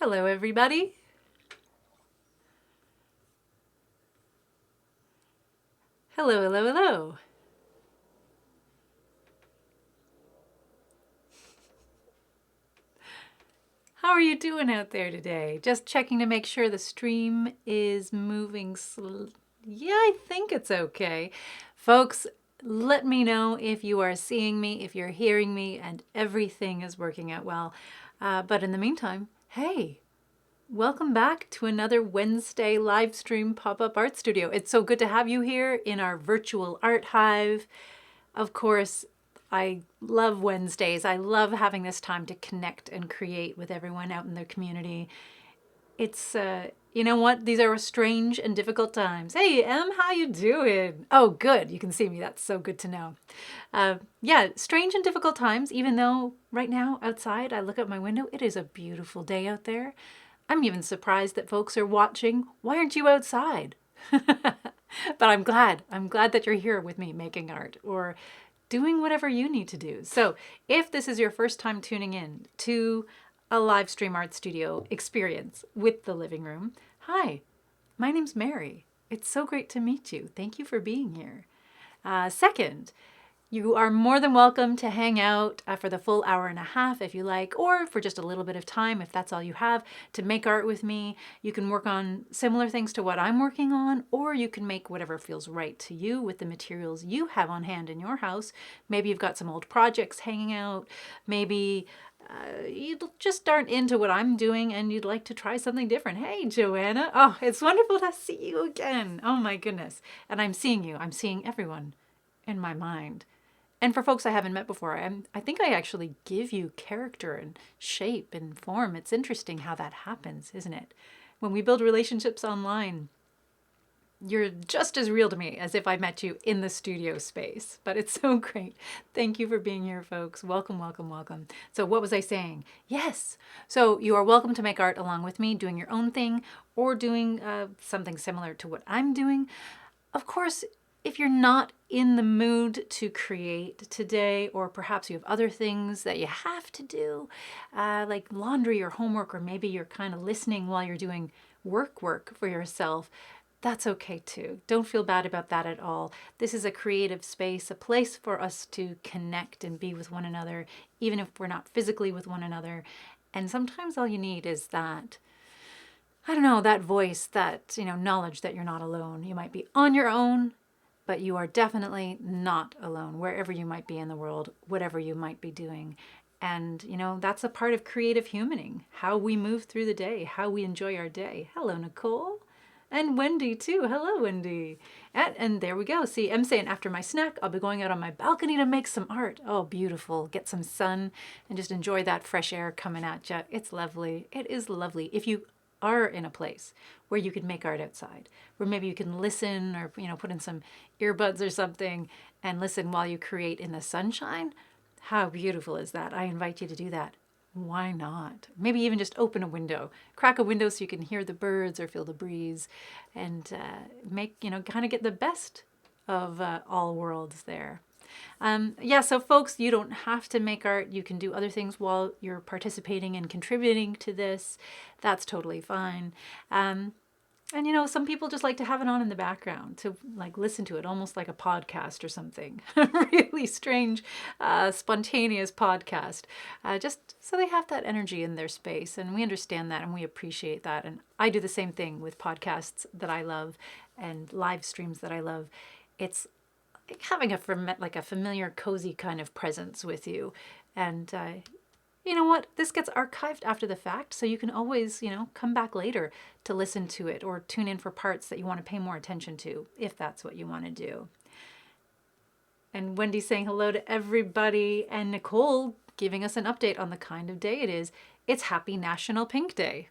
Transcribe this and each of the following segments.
Hello, everybody. Hello, hello, hello. How are you doing out there today? Just checking to make sure the stream is moving. Yeah, I think it's okay. Folks, let me know if you are seeing me, if you're hearing me, and everything is working out well. But in the meantime, hey, welcome back to another Wednesday live stream pop-up art studio. It's so good to have you here in our virtual art hive. Of course, I love Wednesdays. I love having this time to connect and create with everyone out in the community. It's you know what? These are strange and difficult times. Hey, Em, how you doing? Oh, good. You can see me. That's so good to know. Yeah, strange and difficult times, even though right now outside I look out my window, it is a beautiful day out there. I'm even surprised that folks are watching. Why aren't you outside? But I'm glad. I'm glad that you're here with me making art or doing whatever you need to do. So if this is your first time tuning in to a live stream art studio experience with the living room, hi, my name's Mary. It's so great to meet you. Thank you for being here. Second, you are more than welcome to hang out for the full hour and a half if you like, or for just a little bit of time if that's all you have to make art with me. You can work on similar things to what I'm working on, or you can make whatever feels right to you with the materials you have on hand in your house. Maybe you've got some old projects hanging out. Maybe you just aren't into what I'm doing and you'd like to try something different. Hey, Joanna. Oh, it's wonderful to see you again. Oh my goodness. And I'm seeing you. I'm seeing everyone in my mind. And for folks I haven't met before, I think I actually give you character and shape and form. It's interesting how that happens, isn't it? When we build relationships online, you're just as real to me as if I met you in the studio space. But it's so great. Thank you for being here, folks. Welcome, welcome, welcome. So what was I saying? Yes. So you are welcome to make art along with me, doing your own thing or doing something similar to what I'm doing. Of course, if you're not in the mood to create today, or perhaps you have other things that you have to do, like laundry or homework, or maybe you're kind of listening while you're doing work for yourself, that's okay too. Don't feel bad about that at all. This is a creative space, a place for us to connect and be with one another, even if we're not physically with one another. And sometimes all you need is that, I don't know, that voice, that, knowledge that you're not alone. You might be on your own, but you are definitely not alone, wherever you might be in the world, whatever you might be doing. And, that's a part of creative humaning, how we move through the day, how we enjoy our day. Hello, Nicole. And Wendy, too. Hello, Wendy. And there we go. See, I'm saying after my snack, I'll be going out on my balcony to make some art. Oh, beautiful. Get some sun and just enjoy that fresh air coming at you. It's lovely. It is lovely. If you are in a place where you can make art outside, where maybe you can listen or put in some earbuds or something and listen while you create in the sunshine, how beautiful is that? I invite you to do that. Why not? Maybe even just open a window, crack a window so you can hear the birds or feel the breeze, and make, kind of get the best of all worlds there. Yeah, so folks, you don't have to make art. You can do other things while you're participating and contributing to this. That's totally fine. And some people just like to have it on in the background to like listen to it, almost like a podcast or something. Really strange, spontaneous podcast. Just so they have that energy in their space, and we understand that and we appreciate that. And I do the same thing with podcasts that I love and live streams that I love. It's having a familiar, cozy kind of presence with you. And you know what? This gets archived after the fact, so you can always, come back later to listen to it or tune in for parts that you want to pay more attention to, if that's what you want to do. And Wendy's saying hello to everybody, and Nicole giving us an update on the kind of day it is. It's Happy National Pink Day.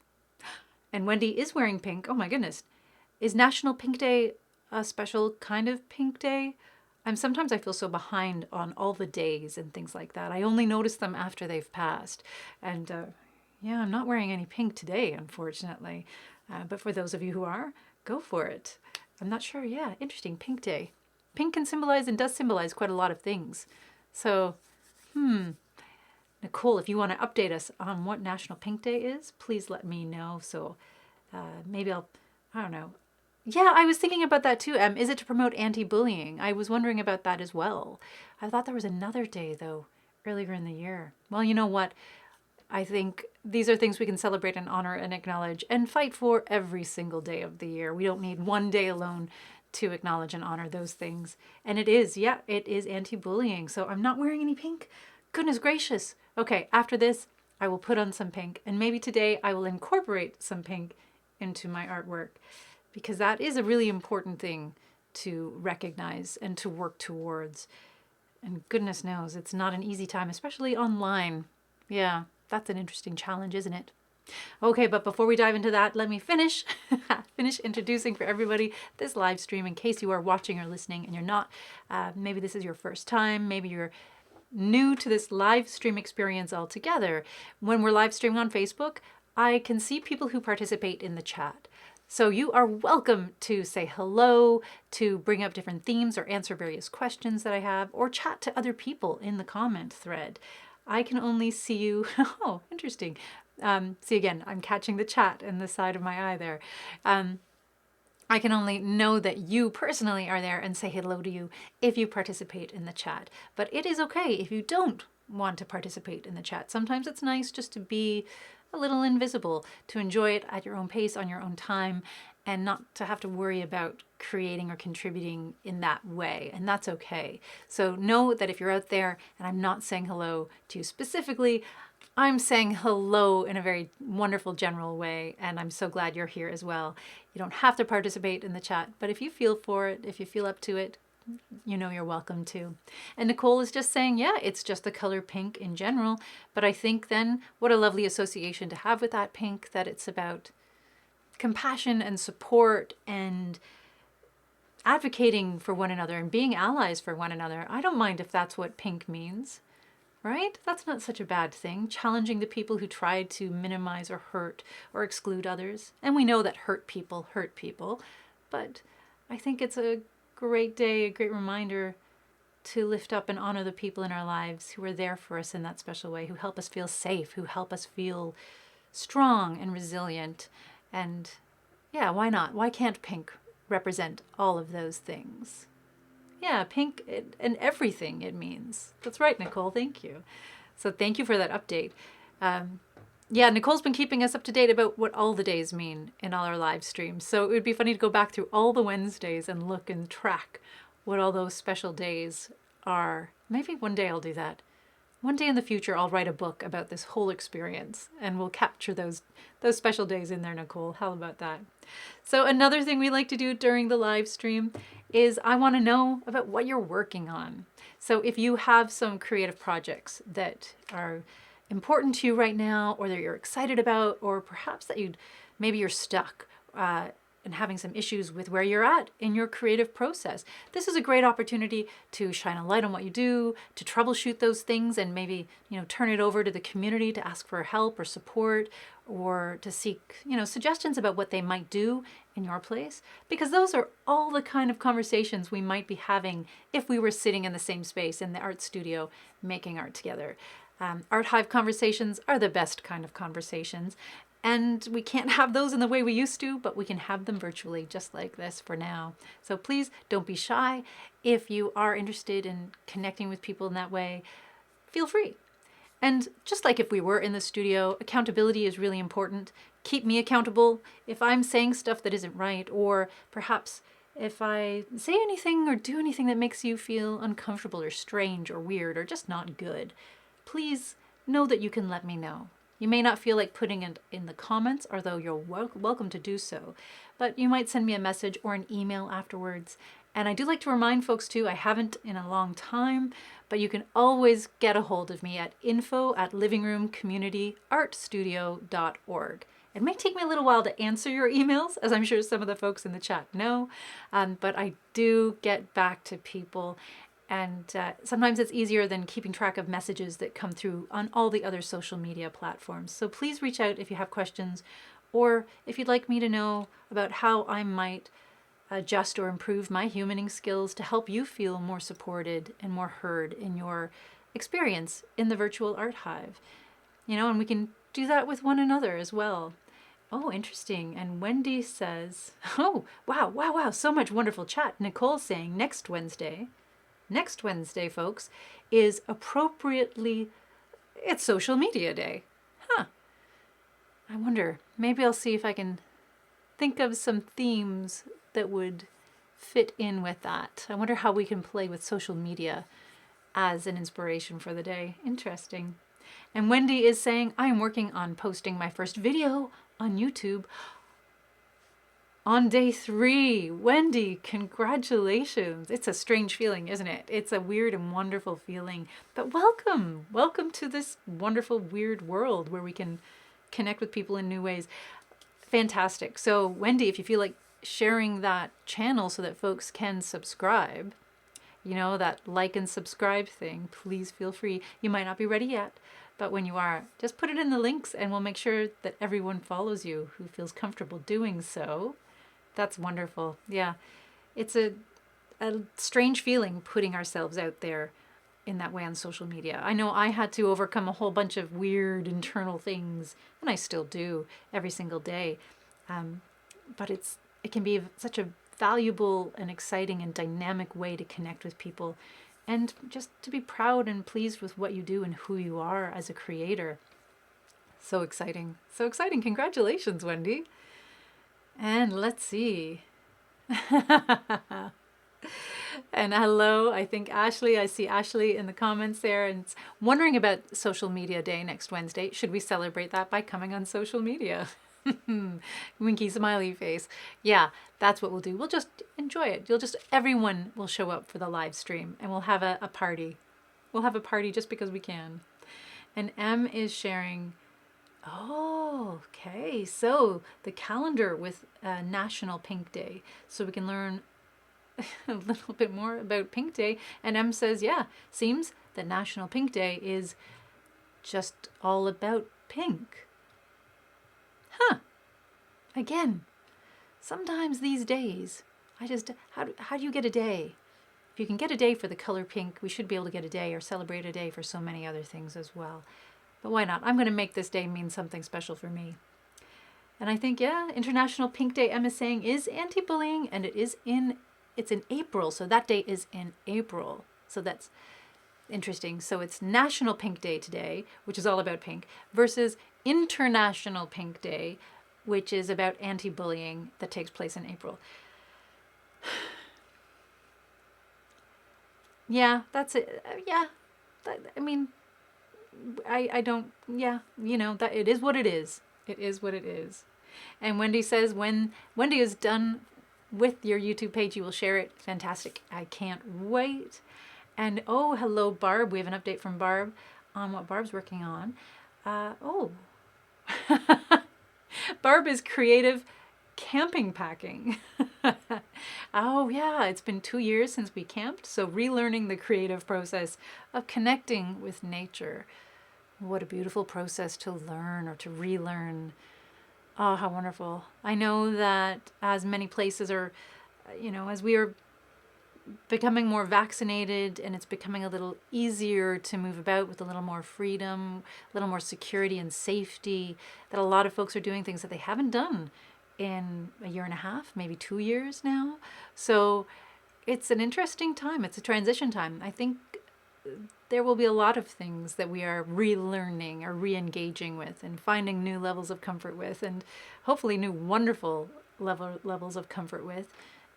And Wendy is wearing pink. Oh my goodness. Is National Pink Day a special kind of pink day? Sometimes I feel so behind on all the days and things like that. I only notice them after they've passed. And yeah, I'm not wearing any pink today, unfortunately. But for those of you who are, go for it. I'm not sure. Yeah, interesting. Pink day. Pink can symbolize and does symbolize quite a lot of things. So, Nicole, if you want to update us on what National Pink Day is, please let me know. So maybe I don't know. Yeah, I was thinking about that too. Is it to promote anti-bullying? I was wondering about that as well. I thought there was another day though, earlier in the year. Well, you know what? I think these are things we can celebrate and honor and acknowledge and fight for every single day of the year. We don't need one day alone to acknowledge and honor those things. And it is, yeah, it is anti-bullying. So I'm not wearing any pink. Goodness gracious. Okay, after this, I will put on some pink. And maybe today I will incorporate some pink into my artwork, because that is a really important thing to recognize and to work towards. And goodness knows, it's not an easy time, especially online. Yeah, that's an interesting challenge, isn't it? Okay, but before we dive into that, let me finish introducing for everybody this live stream in case you are watching or listening and you're not. Maybe this is your first time, maybe you're new to this live stream experience altogether. When we're live streaming on Facebook, I can see people who participate in the chat. So you are welcome to say hello, to bring up different themes or answer various questions that I have, or chat to other people in the comment thread. I can only see you. Oh, interesting. See, again, I'm catching the chat in the side of my eye there. I can only know that you personally are there and say hello to you if you participate in the chat. But it is okay if you don't want to participate in the chat. Sometimes it's nice just to be a little invisible, to enjoy it at your own pace, on your own time, and not to have to worry about creating or contributing in that way. And that's okay. So know that if you're out there and I'm not saying hello to you specifically, I'm saying hello in a very wonderful general way, and I'm so glad you're here as well. You don't have to participate in the chat, but if you feel for it, if you feel up to it, you know you're welcome to. And Nicole is just saying, yeah, it's just the color pink in general, but I think then what a lovely association to have with that pink, that it's about compassion and support and advocating for one another and being allies for one another. I don't mind if that's what pink means. Right? That's not such a bad thing. Challenging the people who try to minimize or hurt or exclude others. And we know that hurt people, but I think it's a great day, a great reminder to lift up and honor the people in our lives who are there for us in that special way, who help us feel safe, who help us feel strong and resilient. And yeah, why not? Why can't pink represent all of those things? Yeah, pink and everything it means. That's right, Nicole. Thank you. So thank you for that update. Yeah, Nicole's been keeping us up to date about what all the days mean in all our live streams. So it would be funny to go back through all the Wednesdays and look and track what all those special days are. Maybe one day I'll do that. One day in the future, I'll write a book about this whole experience and we'll capture those special days in there, Nicole. How about that? So another thing we like to do during the live stream is I want to know about what you're working on. So if you have some creative projects that are important to you right now, or that you're excited about, or perhaps that maybe you're stuck and having some issues with where you're at in your creative process, this is a great opportunity to shine a light on what you do, to troubleshoot those things, and maybe turn it over to the community to ask for help or support, or to seek suggestions about what they might do in your place, because those are all the kind of conversations we might be having if we were sitting in the same space in the art studio making art together. Art Hive conversations are the best kind of conversations, and we can't have those in the way we used to, but we can have them virtually just like this for now. So please don't be shy. If you are interested in connecting with people in that way, feel free. And just like if we were in the studio, accountability is really important. Keep me accountable if I'm saying stuff that isn't right, or perhaps if I say anything or do anything that makes you feel uncomfortable or strange or weird or just not good. Please know that you can let me know. You may not feel like putting it in the comments, although you're welcome to do so, but you might send me a message or an email afterwards. And I do like to remind folks too, I haven't in a long time, but you can always get a hold of me at info@livingroomcommunityartstudio.org. It may take me a little while to answer your emails, as I'm sure some of the folks in the chat know, but I do get back to people. And sometimes it's easier than keeping track of messages that come through on all the other social media platforms. So please reach out if you have questions, or if you'd like me to know about how I might adjust or improve my humaning skills to help you feel more supported and more heard in your experience in the virtual art hive. And we can do that with one another as well. Oh, interesting. And Wendy says, oh, wow, wow, wow, so much wonderful chat. Nicole saying next Wednesday, folks, is appropriately, it's social media day. Huh. I wonder, maybe I'll see if I can think of some themes that would fit in with that. I wonder how we can play with social media as an inspiration for the day. Interesting. And Wendy is saying, I am working on posting my first video on YouTube on day 3. Wendy, congratulations. It's a strange feeling, isn't it? It's a weird and wonderful feeling. But welcome. Welcome to this wonderful, weird world where we can connect with people in new ways. Fantastic. So Wendy, if you feel like sharing that channel so that folks can subscribe, that like and subscribe thing, please feel free. You might not be ready yet, but when you are, just put it in the links and we'll make sure that everyone follows you who feels comfortable doing so. That's wonderful. Yeah, it's a strange feeling putting ourselves out there in that way on social media. I know I had to overcome a whole bunch of weird internal things, and I still do every single day. But it can be such a valuable and exciting and dynamic way to connect with people and just to be proud and pleased with what you do and who you are as a creator. So exciting. So exciting. Congratulations, Wendy. And let's see. And hello, I think Ashley, I see Ashley in the comments there, and it's wondering about Social Media Day next Wednesday. Should we celebrate that by coming on social media? Winky smiley face. Yeah, that's what we'll do. We'll just enjoy it. Everyone will show up for the live stream and we'll have a party. We'll have a party just because we can. And M is sharing, oh, okay. So the calendar with National Pink Day. So we can learn a little bit more about Pink Day. And M says, yeah, seems that National Pink Day is just all about pink. Huh. Again, sometimes these days, how do you get a day? If you can get a day for the color pink, we should be able to get a day or celebrate a day for so many other things as well. But why not? I'm going to make this day mean something special for me. And I think, yeah, International Pink Day, Emma's saying, is anti-bullying, and it's in April, so that day is in April. So that's interesting. So it's National Pink Day today, which is all about pink, versus International Pink Day, which is about anti-bullying that takes place in April. Yeah, that's it. Yeah, I mean, I don't, yeah, that it is what it is. It is what it is. And Wendy says, when Wendy is done with your YouTube page, you will share it. Fantastic. I can't wait. And oh, hello, Barb. We have an update from Barb on what Barb's working on. Oh, Barb is creative camping packing. Oh yeah, it's been 2 years since we camped, so relearning the creative process of connecting with nature. What a beautiful process to learn or to relearn. Oh, how wonderful. I know that as many places are, as we are becoming more vaccinated and it's becoming a little easier to move about with a little more freedom, a little more security and safety, that a lot of folks are doing things that they haven't done in a year and a half, maybe 2 years now. So it's an interesting time. It's a transition time. I think there will be a lot of things that we are relearning or re-engaging with and finding new levels of comfort with, and hopefully new wonderful levels of comfort with.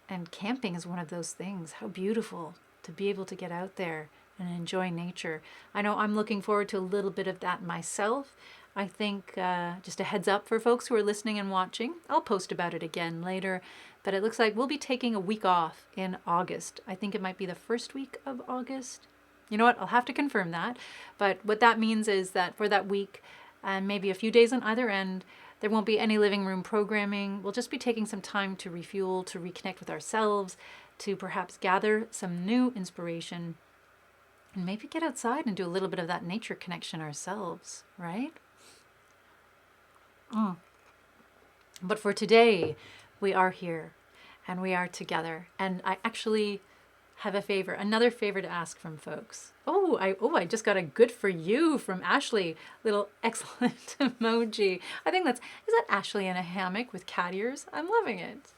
And camping is one of those things. How beautiful to be able to get out there and enjoy nature. I know I'm looking forward to a little bit of that myself. I think just a heads up for folks who are listening and watching, I'll post about it again later, but it looks like we'll be taking a week off in August. I think it might be the first week of August. You know what? I'll have to confirm that. But what that means is that for that week, and maybe a few days on either end, there won't be any living room programming. We'll just be taking some time to refuel, to reconnect with ourselves, to perhaps gather some new inspiration, and maybe get outside and do a little bit of that nature connection ourselves, right? But for today, we are here and we are together. And I actually have a favor, another favor to ask from folks. I just got a good for you from Ashley. Little excellent emoji. I think is that Ashley in a hammock with cat ears? I'm loving it.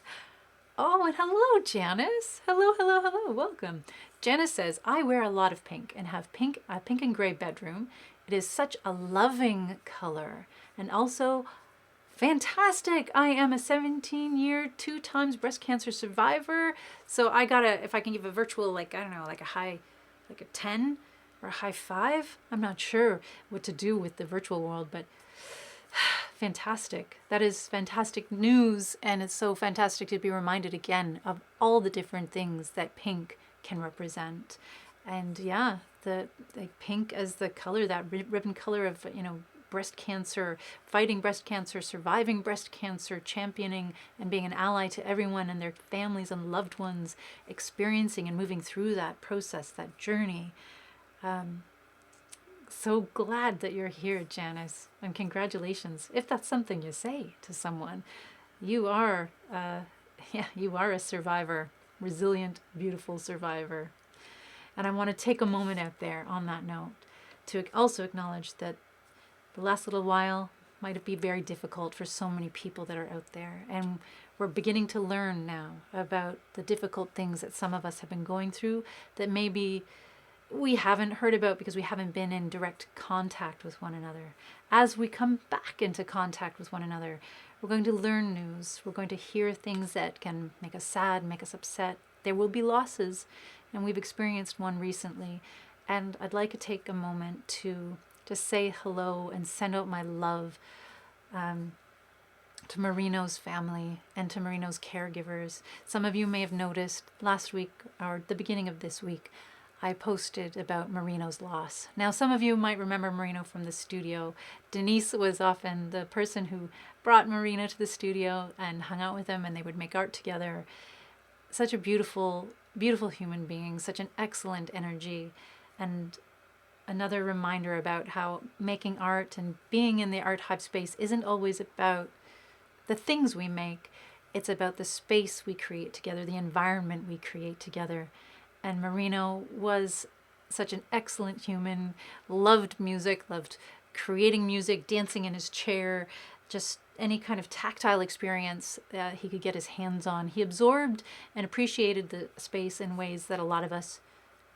Oh, and hello, Janice. Hello, hello, hello. Welcome. Janice says, I wear a lot of pink and have a pink and gray bedroom. It is such a loving color and also fantastic. I am a 17-year, 2 times breast cancer survivor. So I gotta, if I can give a virtual, like, I don't know, like a 10 or a high 5. I'm not sure what to do with the virtual world, but fantastic. That is fantastic news. And it's so fantastic to be reminded again of all the different things that pink can represent. And yeah, the pink as the color, that ribbon color of, breast cancer, fighting breast cancer, surviving breast cancer, championing and being an ally to everyone and their families and loved ones, experiencing and moving through that process, that journey. So glad that you're here, Janice, and congratulations. If that's something you say to someone, you are, you are a survivor, resilient, beautiful survivor. And I want to take a moment out there on that note to also acknowledge that the last little while might be very difficult for so many people that are out there. And we're beginning to learn now about the difficult things that some of us have been going through that maybe we haven't heard about because we haven't been in direct contact with one another. As we come back into contact with one another, we're going to learn news. We're going to hear things that can make us sad, make us upset. There will be losses, and we've experienced one recently. And I'd like to take a moment to just say hello and send out my love to Marino's family and to Marino's caregivers. Some of you may have noticed last week or the beginning of this week, I posted about Marino's loss. Now, some of you might remember Marino from the studio. Denise was often the person who brought Marino to the studio and hung out with him, and they would make art together. Such a beautiful, beautiful human being, such an excellent energy, and another reminder about how making art and being in the art hive space isn't always about the things we make. It's about the space we create together, the environment we create together. And Marino was such an excellent human, loved music, loved creating music, dancing in his chair, just any kind of tactile experience that he could get his hands on. He absorbed and appreciated the space in ways that a lot of us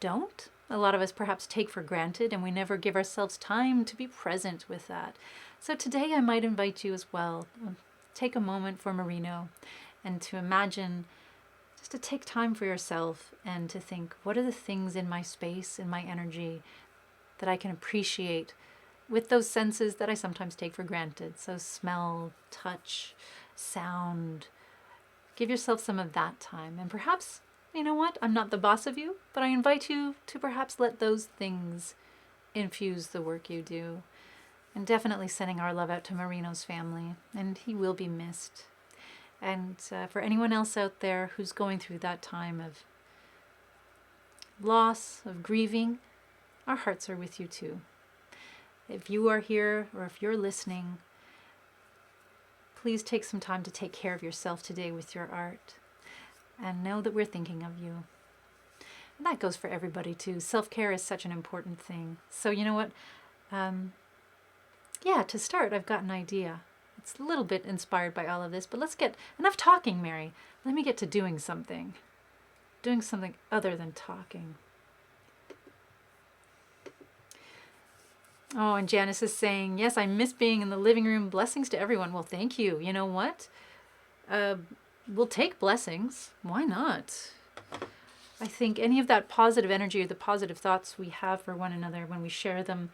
don't. A lot of us perhaps take for granted, and we never give ourselves time to be present with that. So today I might invite you as well. Take a moment for Marino and to imagine, just to take time for yourself and to think, what are the things in my space, in my energy, that I can appreciate with those senses that I sometimes take for granted? So smell, touch, sound. Give yourself some of that time. And perhaps, you know what, I'm not the boss of you, but I invite you to perhaps let those things infuse the work you do. And definitely sending our love out to Marino's family, and he will be missed. And for anyone else out there who's going through that time of loss, of grieving, our hearts are with you too. If you are here or if you're listening, please take some time to take care of yourself today with your art. And know that we're thinking of you. And that goes for everybody too. Self-care is such an important thing. So you know what? To start, I've got an idea. It's a little bit inspired by all of this, but let's get enough talking, Mary. Let me get to doing something. Doing something other than talking. Oh, and Janice is saying, yes, I miss being in the living room. Blessings to everyone. Well, thank you. You know what? We'll take blessings. Why not? I think any of that positive energy or the positive thoughts we have for one another when we share them,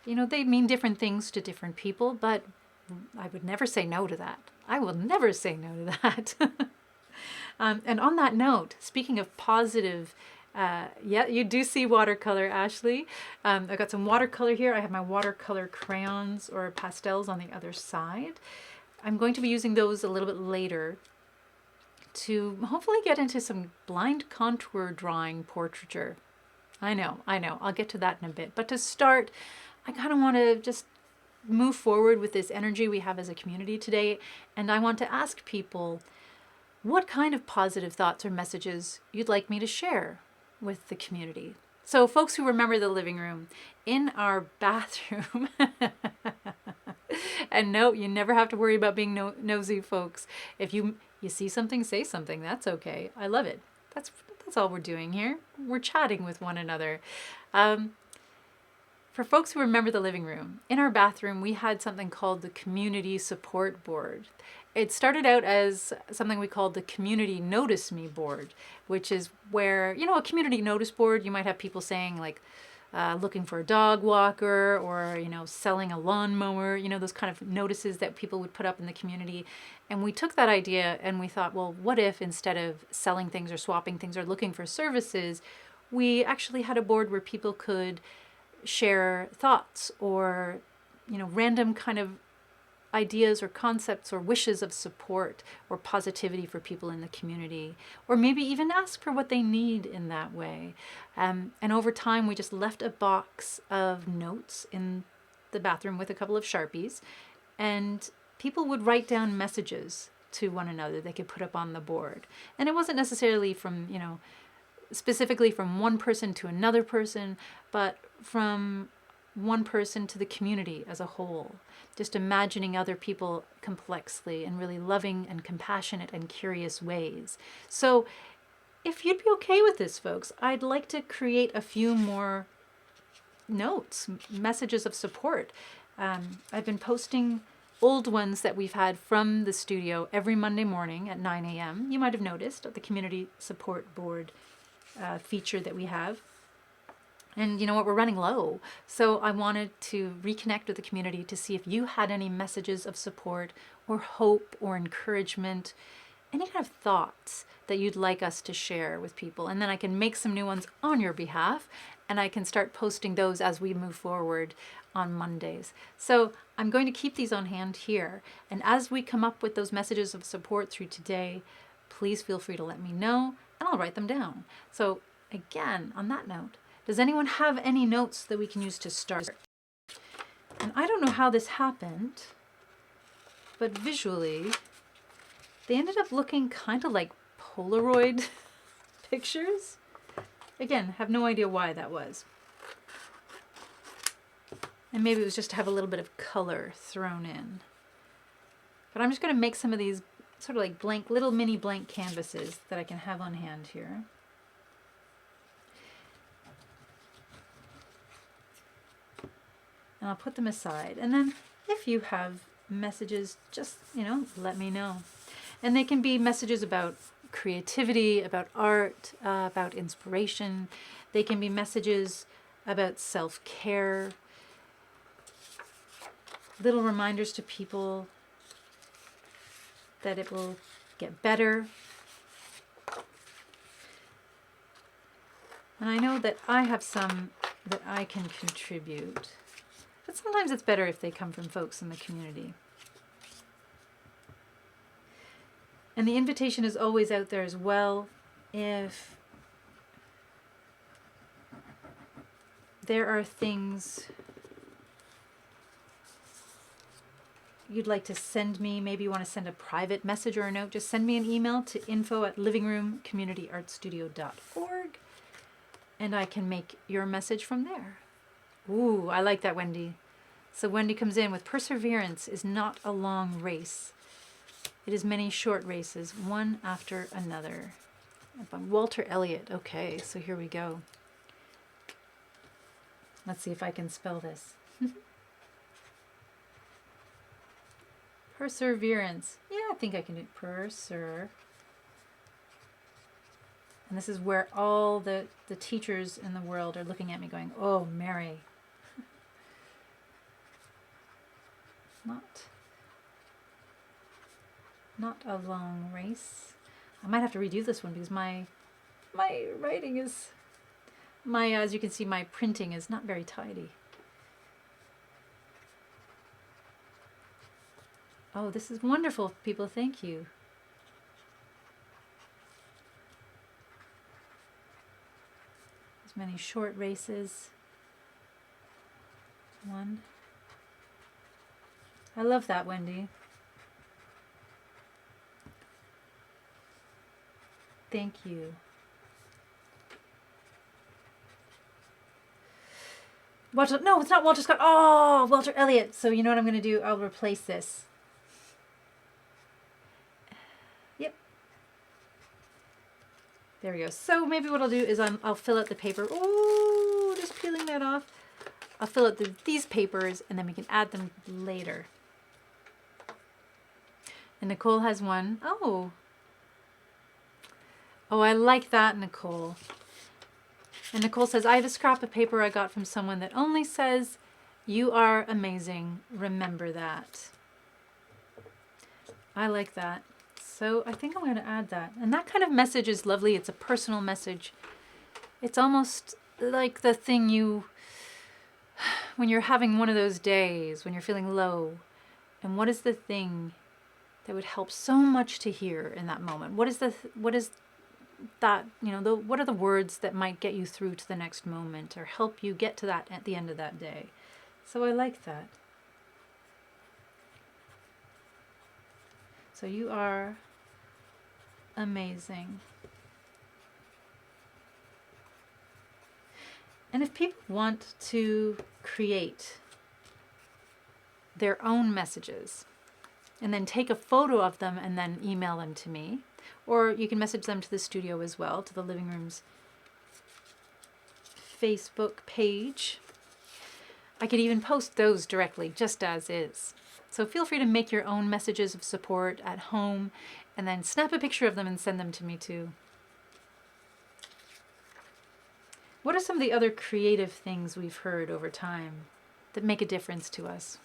they mean different things to different people, but I would never say no to that. I will never say no to that. And on that note, speaking of positive, you do see watercolor, Ashley. I've got some watercolor here. I have my watercolor crayons or pastels on the other side. I'm going to be using those a little bit later to hopefully get into some blind contour drawing portraiture. I know. I'll get to that in a bit. But to start, I kind of want to just move forward with this energy we have as a community today. And I want to ask people what kind of positive thoughts or messages you'd like me to share. with the community. So folks who remember the living room, in our bathroom, and no, you never have to worry about being nosy, folks. If you see something, say something. That's okay. I love it. That's all we're doing here. We're chatting with one another. For folks who remember the living room, in our bathroom we had something called the Community Support Board. It started out as something we called the Community Notice Me Board, which is where, you know, a community notice board, you might have people saying like, looking for a dog walker, or, you know, selling a lawnmower, you know, those kind of notices that people would put up in the community. And we took that idea and we thought, well, what if instead of selling things or swapping things or looking for services, we actually had a board where people could share thoughts or, you know, random kind of ideas or concepts or wishes of support or positivity for people in the community, or maybe even ask for what they need in that way. And over time, we just left a box of notes in the bathroom with a couple of Sharpies, and people would write down messages to one another they could put up on the board. And it wasn't necessarily from, you know, specifically from one person to another person, but from one person to the community as a whole. Just imagining other people complexly in really loving and compassionate and curious ways. So if you'd be okay with this, folks, I'd like to create a few more notes, messages of support. I've been posting old ones that we've had from the studio every Monday morning at 9 a.m. You might have noticed at the Community Support Board feature that we have. And you know what, we're running low. So I wanted to reconnect with the community to see if you had any messages of support or hope or encouragement, any kind of thoughts that you'd like us to share with people. And then I can make some new ones on your behalf, and I can start posting those as we move forward on Mondays. So I'm going to keep these on hand here. And as we come up with those messages of support through today, please feel free to let me know and I'll write them down. So again, on that note, does anyone have any notes that we can use to start? And I don't know how this happened, but visually, they ended up looking kind of like Polaroid pictures. Again, have no idea why that was. And maybe it was just to have a little bit of color thrown in. But I'm just going to make some of these sort of like blank, little mini blank canvases that I can have on hand here. And I'll put them aside. And then if you have messages, just, you know, let me know. And they can be messages about creativity, about art, about inspiration. They can be messages about self-care, little reminders to people that it will get better. And I know that I have some that I can contribute. But sometimes it's better if they come from folks in the community. And the invitation is always out there as well. If there are things you'd like to send me, maybe you want to send a private message or a note, just send me an email to info@livingroomcommunityartstudio.org, and I can make your message from there. Ooh, I like that, Wendy. So Wendy comes in with, perseverance is not a long race. It is many short races, one after another. By Walter Elliott. Okay, so here we go. Let's see if I can spell this. Perseverance. Yeah, I think I can do perser. And this is where all the teachers in the world are looking at me going, oh, Mary. Not a long race. I might have to redo this one because my writing is, as you can see, my printing is not very tidy. Oh, this is wonderful, people. Thank you. There's many short races. One. I love that, Wendy. Thank you. Walter, no, it's not Walter Scott. Oh, Walter Elliott. So you know what I'm going to do? I'll replace this. Yep. There we go. So maybe what I'll do is I'll fill out the paper. Oh, just peeling that off. I'll fill out these papers and then we can add them later. And Nicole has one. Oh. Oh, I like that, Nicole. And Nicole says, I have a scrap of paper I got from someone that only says, you are amazing. Remember that. I like that. So I think I'm going to add that. And that kind of message is lovely. It's a personal message. It's almost like the thing when you're having one of those days, when you're feeling low, and what is the thing that would help so much to hear in that moment? What is that, what are the words that might get you through to the next moment or help you get to that at the end of that day? So I like that. So you are amazing. And if people want to create their own messages and then take a photo of them and then email them to me, or you can message them to the studio as well, to the Living Room's Facebook page. I could even post those directly, just as is. So feel free to make your own messages of support at home and then snap a picture of them and send them to me too. What are some of the other creative things we've heard over time that make a difference to us?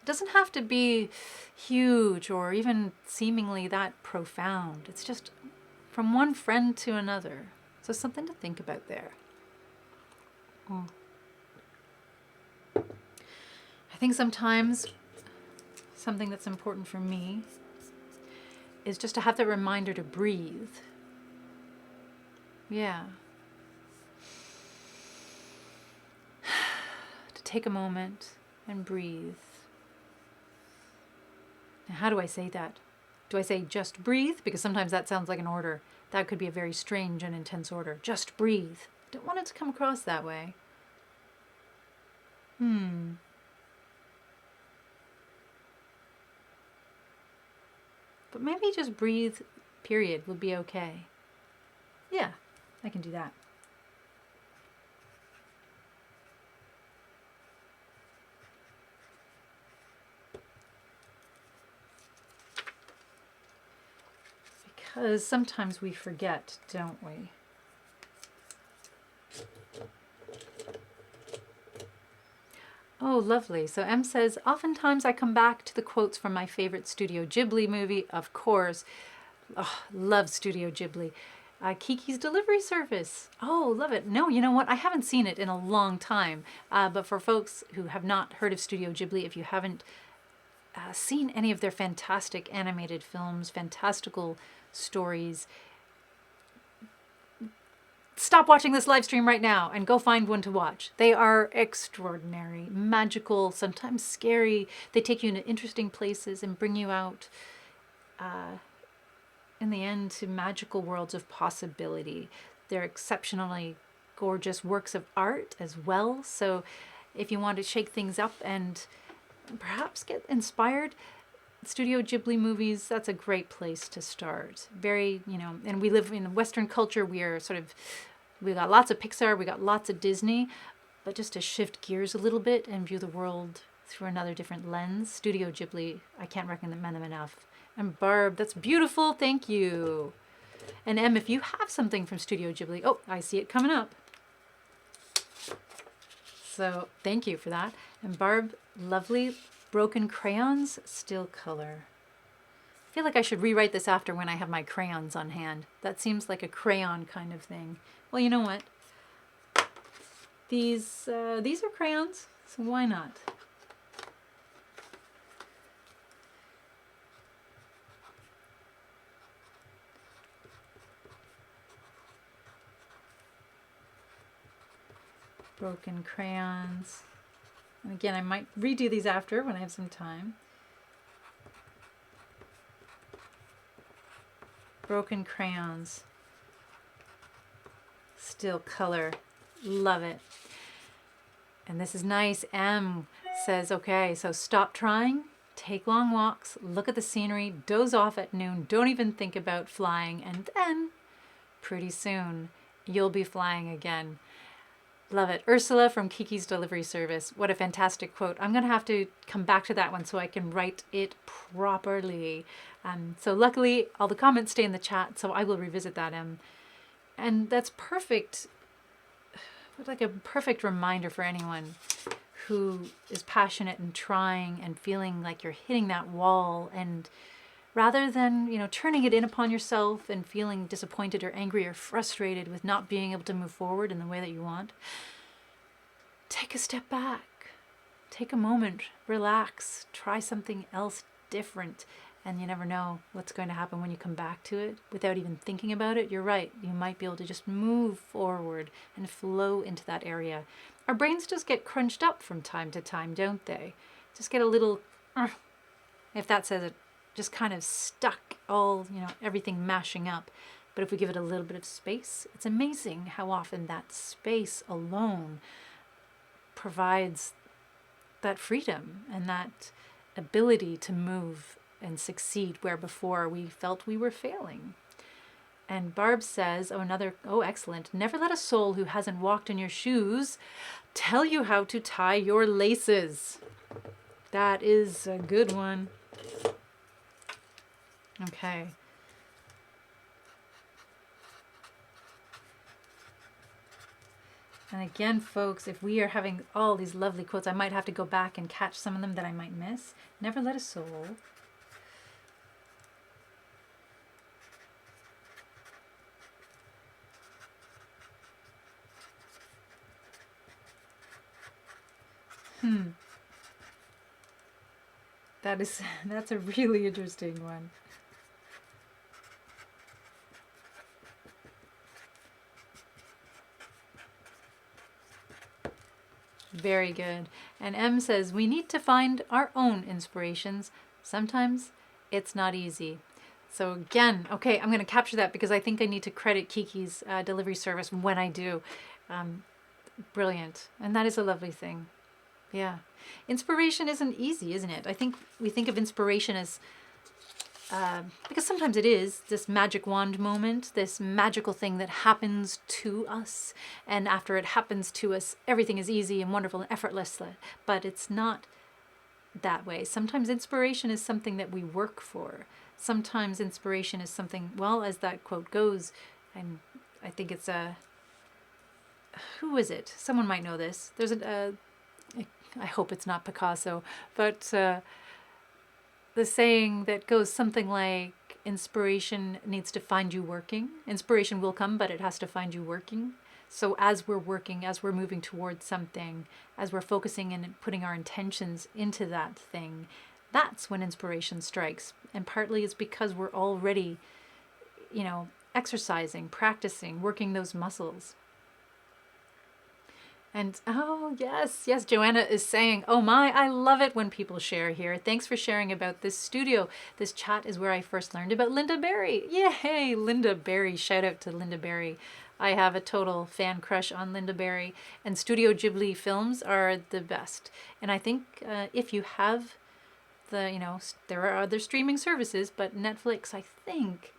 It doesn't have to be huge or even seemingly that profound. It's just from one friend to another. So something to think about there. I think sometimes something that's important for me is just to have that reminder to breathe. Yeah. To take a moment and breathe. Now, how do I say that? Do I say just breathe? Because sometimes that sounds like an order. That could be a very strange and intense order. Just breathe. Don't want it to come across that way. But maybe just breathe, period, would be okay. Yeah, I can do that. Because sometimes we forget, don't we? Oh, lovely. So M says, oftentimes I come back to the quotes from my favorite Studio Ghibli movie, of course. Oh, love Studio Ghibli. Kiki's Delivery Service. Oh, love it. No, you know what? I haven't seen it in a long time. But for folks who have not heard of Studio Ghibli, if you haven't seen any of their fantastic animated films, fantastical stories, stop watching this live stream right now and go find one to watch. They are extraordinary, magical, sometimes scary. They take you into interesting places and bring you out, in the end, to magical worlds of possibility. They're exceptionally gorgeous works of art as well. So if you want to shake things up and perhaps get inspired, Studio Ghibli movies, that's a great place to start. Very, and we live in Western culture. We got lots of Pixar, we got lots of Disney, but just to shift gears a little bit and view the world through another different lens, Studio Ghibli, I can't recommend them enough. And Barb, that's beautiful, thank you. And Em, if you have something from Studio Ghibli, oh, I see it coming up. So thank you for that. And Barb, lovely Broken Crayons, Still Color. I feel like I should rewrite this after when I have my crayons on hand. That seems like a crayon kind of thing. Well, you know what? These are crayons, so why not? Broken Crayons. And again, I might redo these after when I have some time. Broken Crayons. Still Color. Love it. And this is nice. M says, okay, so stop trying, take long walks, look at the scenery, doze off at noon, don't even think about flying, and then pretty soon you'll be flying again. Love it. Ursula from Kiki's Delivery Service. What a fantastic quote. I'm going to have to come back to that one so I can write it properly. So luckily, all the comments stay in the chat, so I will revisit that. And that's perfect. Like a perfect reminder for anyone who is passionate and trying and feeling like you're hitting that wall, and rather than turning it in upon yourself and feeling disappointed or angry or frustrated with not being able to move forward in the way that you want, take a step back, take a moment, relax, try something else different, and you never know what's going to happen when you come back to it without even thinking about it. You're right, you might be able to just move forward and flow into that area. Our brains just get crunched up from time to time, don't they? Just get a little, if that says it, just kind of stuck, all, everything mashing up. But if we give it a little bit of space, it's amazing how often that space alone provides that freedom and that ability to move and succeed where before we felt we were failing. And Barb says, excellent. Never let a soul who hasn't walked in your shoes tell you how to tie your laces. That is a good one. Okay. And again, folks, if we are having all these lovely quotes, I might have to go back and catch some of them that I might miss. Never let a soul. That's a really interesting one. Very good. And M says, we need to find our own inspirations. Sometimes it's not easy. So again, okay, I'm going to capture that because I think I need to credit Kiki's delivery service when I do. Brilliant. And that is a lovely thing. Yeah. Inspiration isn't easy, isn't it? I think we think of inspiration as, because sometimes it is this magic wand moment, this magical thing that happens to us. And after it happens to us, everything is easy and wonderful and effortless. But it's not that way. Sometimes inspiration is something that we work for. Sometimes inspiration is something, well, as that quote goes, and I think it's who is it? Someone might know this. There's I hope it's not Picasso, but the saying that goes something like, inspiration needs to find you working. Inspiration will come, but it has to find you working. So as we're working, as we're moving towards something, as we're focusing and putting our intentions into that thing, that's when inspiration strikes. And partly it's because we're already, exercising, practicing, working those muscles. And yes, Joanna is saying, oh my, I love it when people share here. Thanks for sharing about this studio. This chat is where I first learned about Linda Berry. Yay, Linda Berry. Shout out to Linda Berry. I have a total fan crush on Linda Berry, and Studio Ghibli films are the best. And I think if you have there are other streaming services, but Netflix, I think,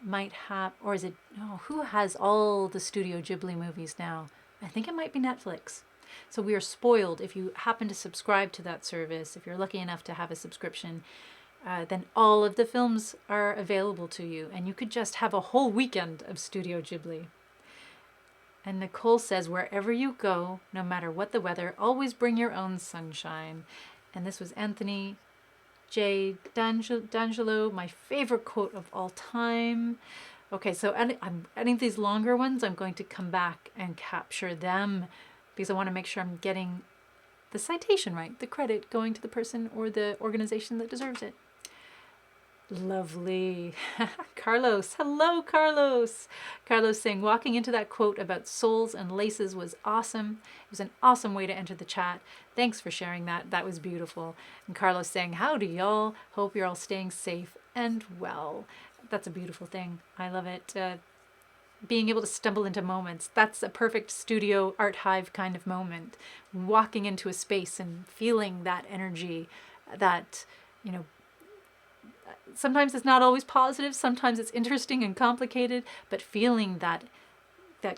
might have, or is it, who has all the Studio Ghibli movies now? I think it might be Netflix. So we are spoiled if you happen to subscribe to that service. If you're lucky enough to have a subscription, then all of the films are available to you. And you could just have a whole weekend of Studio Ghibli. And Nicole says, wherever you go, no matter what the weather, always bring your own sunshine. And this was Anthony J. D'Angelo, my favorite quote of all time. Okay, so I'm adding these longer ones. I'm going to come back and capture them because I want to make sure I'm getting the citation right, the credit going to the person or the organization that deserves it. Lovely. Carlos. Hello, Carlos. Carlos saying, walking into that quote about souls and laces was awesome. It was an awesome way to enter the chat. Thanks for sharing that. That was beautiful. And Carlos saying, howdy, y'all. Hope you're all staying safe and well. That's a beautiful thing. I love it. being able to stumble into moments. That's a perfect studio art hive kind of moment. Walking into a space and feeling that energy, that, you know, sometimes it's not always positive, sometimes it's interesting and complicated, but feeling that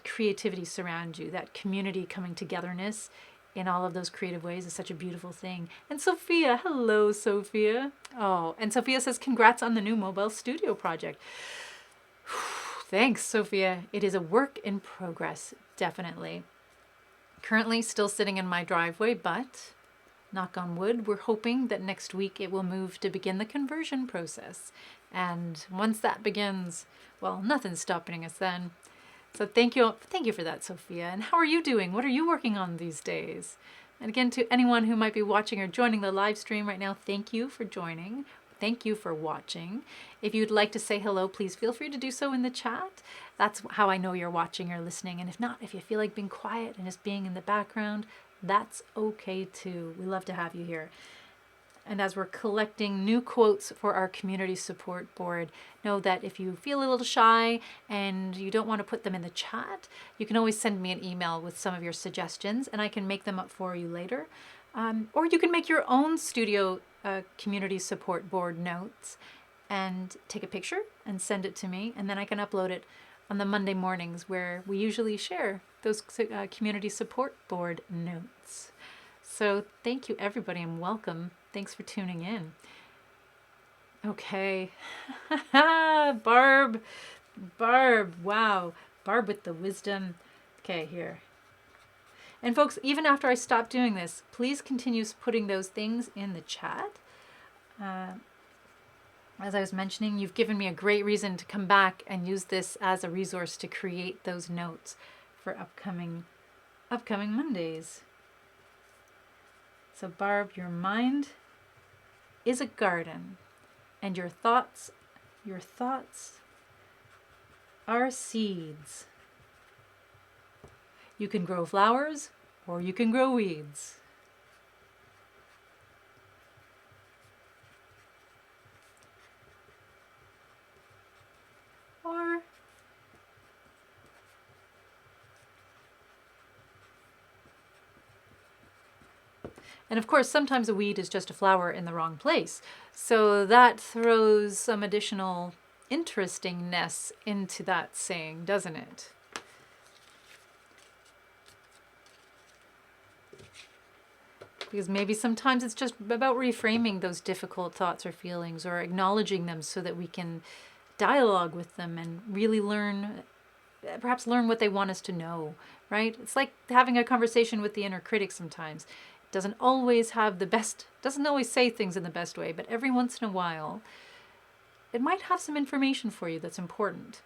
creativity surround you, that community coming togetherness in all of those creative ways is such a beautiful thing. And Sophia, hello Sophia. Oh, and Sophia says congrats on the new mobile studio project. Thanks, Sophia. It is a work in progress, definitely. Currently still sitting in my driveway, but knock on wood, we're hoping that next week it will move to begin the conversion process. And once that begins, well, nothing's stopping us then. So thank you for that, Sophia. And how are you doing? What are you working on these days? And again, to anyone who might be watching or joining the live stream right now, thank you for joining. Thank you for watching. If you'd like to say hello, please feel free to do so in the chat. That's how I know you're watching or listening. And if not, if you feel like being quiet and just being in the background, that's okay too. We love to have you here. And as we're collecting new quotes for our community support board, know that if you feel a little shy and you don't want to put them in the chat, you can always send me an email with some of your suggestions and I can make them up for you later. Or you can make your own studio community support board notes and take a picture and send it to me, and then I can upload it on the Monday mornings where we usually share those community support board notes. So thank you everybody and welcome. Thanks for tuning in. Okay. Barb, wow. Barb with the wisdom. Okay, here. And folks, even after I stop doing this, please continue putting those things in the chat. As I was mentioning, you've given me a great reason to come back and use this as a resource to create those notes for upcoming Mondays. So Barb, your mind is a garden, and your thoughts are seeds. You can grow flowers or you can grow weeds. And of course, sometimes a weed is just a flower in the wrong place. So that throws some additional interestingness into that saying, doesn't it? Because maybe sometimes it's just about reframing those difficult thoughts or feelings or acknowledging them so that we can dialogue with them and really perhaps learn what they want us to know, right? It's like having a conversation with the inner critic sometimes. It doesn't always say things in the best way, but every once in a while, it might have some information for you that's important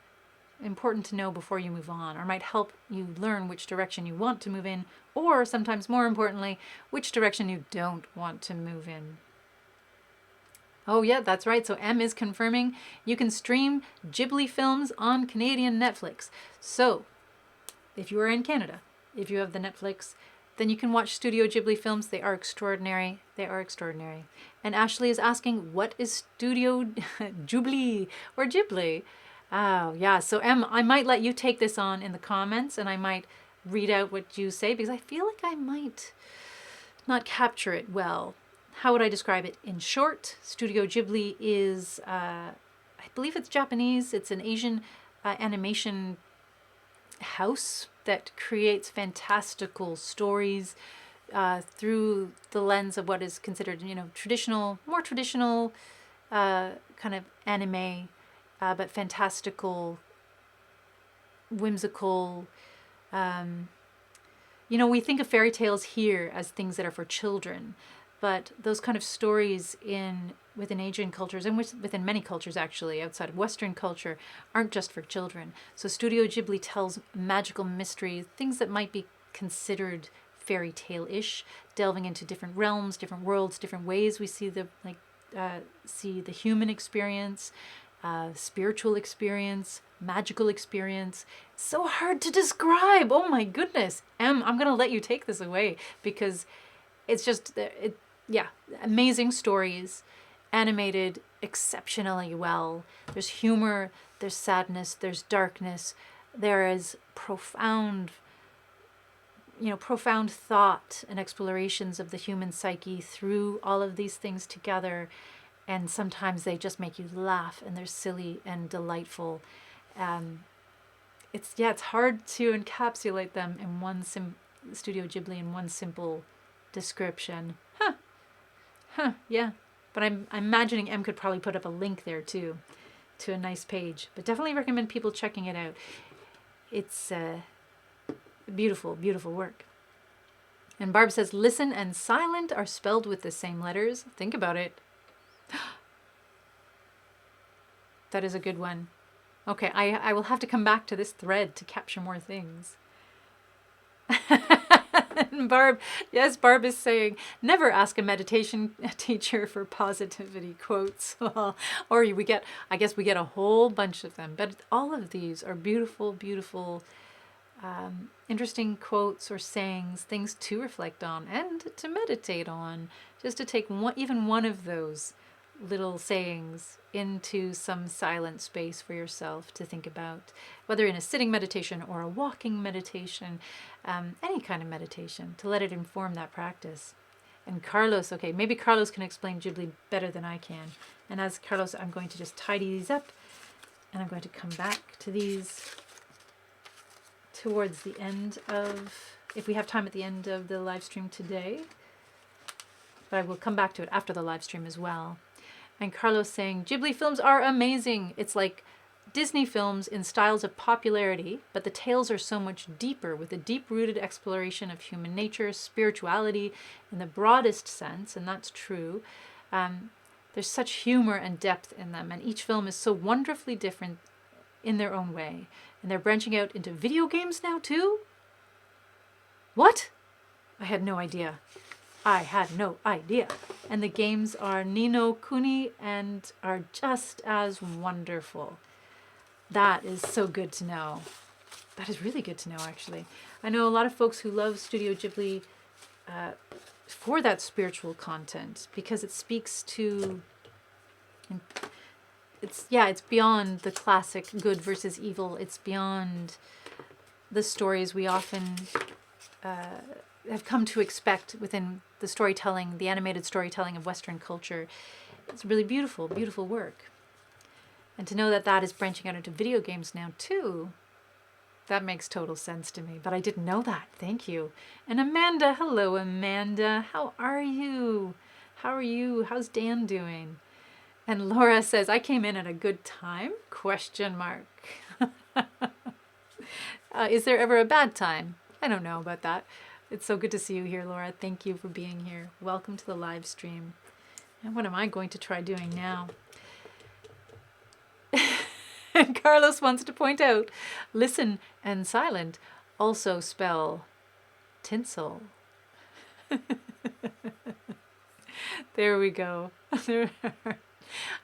to know before you move on, or might help you learn which direction you want to move in, or sometimes more importantly, which direction you don't want to move in. Oh yeah, that's right. So M is confirming you can stream Ghibli films on Canadian Netflix. So if you are in Canada, if you have the Netflix, then you can watch Studio Ghibli films. They are extraordinary. They are extraordinary. And Ashley is asking, what is Studio Ghibli or Ghibli? Oh, yeah. So Em, I might let you take this on in the comments and I might read out what you say because I feel like I might not capture it well. How would I describe it in short? Studio Ghibli is, I believe it's Japanese. It's an Asian animation house that creates fantastical stories through the lens of what is considered, more traditional kind of anime, but fantastical, whimsical. We think of fairy tales here as things that are for children, but those kind of stories within Asian cultures and within many cultures actually outside of Western culture aren't just for children. So Studio Ghibli tells magical mysteries, things that might be considered fairy tale-ish, delving into different realms, different worlds, different ways we see the human experience, spiritual experience, magical experience. So hard to describe. Oh my goodness. Em, I'm gonna let you take this away because it's just amazing stories, animated exceptionally well. There's humor, there's sadness, there's darkness, there is profound, profound thought and explorations of the human psyche through all of these things together. And sometimes they just make you laugh, and they're silly and delightful. It's hard to encapsulate them in Studio Ghibli in one simple description. Yeah. But I'm imagining Em could probably put up a link there too, to a nice page. But definitely recommend people checking it out. It's beautiful, beautiful work. And Barb says, listen and silent are spelled with the same letters. Think about it. That is a good one. Okay, I will have to come back to this thread to capture more things. And Barb is saying, never ask a meditation teacher for positivity quotes. Or I guess we get a whole bunch of them. But all of these are beautiful, beautiful, interesting quotes or sayings, things to reflect on and to meditate on. Just to take even one of those little sayings into some silent space for yourself to think about, whether in a sitting meditation or a walking meditation, any kind of meditation, to let it inform that practice. And Carlos, okay, maybe Carlos can explain Ghibli better than I can. And as Carlos, I'm going to just tidy these up, and I'm going to come back to these towards the end of, if we have time at the end of the live stream today. But I will come back to it after the live stream as well. And Carlos saying, Ghibli films are amazing. It's like Disney films in styles of popularity, but the tales are so much deeper, with a deep-rooted exploration of human nature, spirituality in the broadest sense, and that's true. There's such humor and depth in them, and each film is so wonderfully different in their own way. And they're branching out into video games now too? What? I had no idea. And the games are Ni no Kuni and are just as wonderful. That is so good to know. That is really good to know, actually. I know a lot of folks who love Studio Ghibli for that spiritual content, because it speaks to... It's beyond the classic good versus evil. It's beyond the stories we often have come to expect within the storytelling, the animated storytelling of Western culture. It's really beautiful, beautiful work. And to know that that is branching out into video games now too, that makes total sense to me. But I didn't know that. Thank you. And Amanda, hello Amanda. How are you? How are you? How's Dan doing? And Laura says, I came in at a good time? ? Is there ever a bad time? I don't know about that. It's so good to see you here, Laura. Thank you for being here. Welcome to the live stream. And what am I going to try doing now? And Carlos wants to point out, listen and silent also spell tinsel. There we go.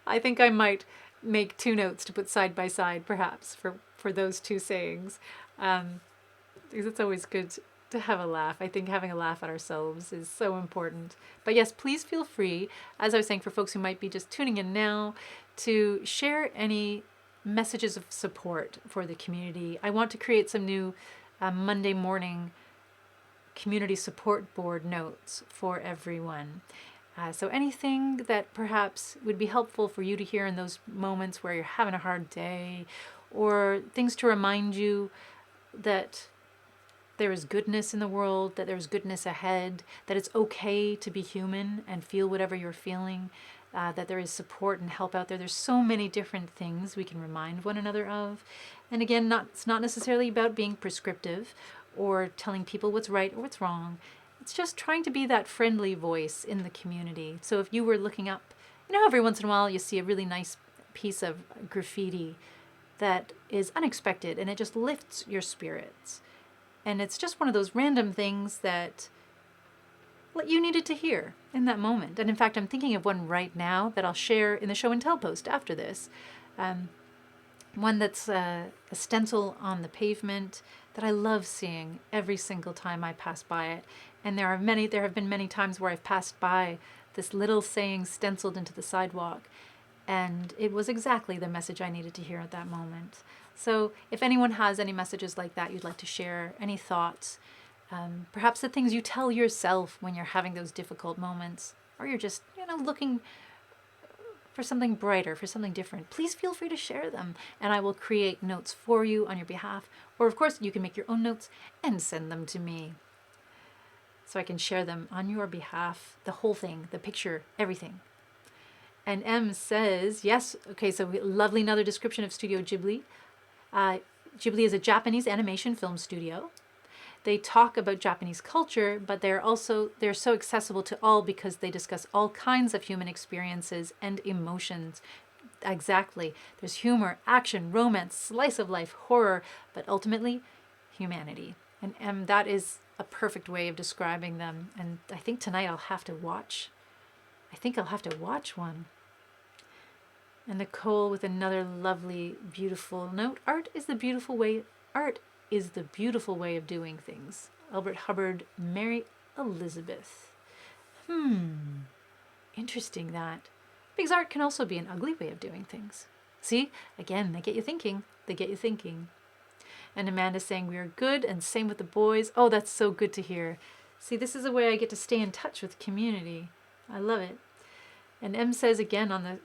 I think I might make 2 notes to put side by side, perhaps, for those 2 sayings. Because it's always good to have a laugh. I think having a laugh at ourselves is so important. But yes, please feel free, as I was saying, for folks who might be just tuning in now, to share any messages of support for the community. I want to create some new Monday morning community support board notes for everyone. So anything that perhaps would be helpful for you to hear in those moments where you're having a hard day, or things to remind you that there is goodness in the world, that there's goodness ahead, that it's okay to be human and feel whatever you're feeling, that there is support and help out there. There's so many different things we can remind one another of. And again, it's not necessarily about being prescriptive or telling people what's right or what's wrong. It's just trying to be that friendly voice in the community. So if you were looking up, every once in a while you see a really nice piece of graffiti that is unexpected and it just lifts your spirits. And it's just one of those random things that you needed to hear in that moment. And in fact, I'm thinking of one right now that I'll share in the show and tell post after this. One that's a stencil on the pavement that I love seeing every single time I pass by it. And there have been many times where I've passed by this little saying stenciled into the sidewalk. And it was exactly the message I needed to hear at that moment. So if anyone has any messages like that you'd like to share, any thoughts, perhaps the things you tell yourself when you're having those difficult moments, or you're just, looking for something brighter, for something different, please feel free to share them, and I will create notes for you on your behalf. Or of course, you can make your own notes and send them to me so I can share them on your behalf, the whole thing, the picture, everything. And M says, yes, okay, so lovely another description of Studio Ghibli. Ghibli is a Japanese animation film studio. They talk about Japanese culture, but they're so accessible to all because they discuss all kinds of human experiences and emotions. Exactly. There's humor, action, romance, slice of life, horror, but ultimately humanity. And that is a perfect way of describing them. And I think tonight I'll have to watch one. And Nicole with another lovely, beautiful note. Art is the beautiful way of doing things. Albert Hubbard, Mary Elizabeth. Interesting that. Because art can also be an ugly way of doing things. See? Again, they get you thinking. And Amanda's saying we are good, and same with the boys. Oh, that's so good to hear. See, this is a way I get to stay in touch with community. I love it. And M says again on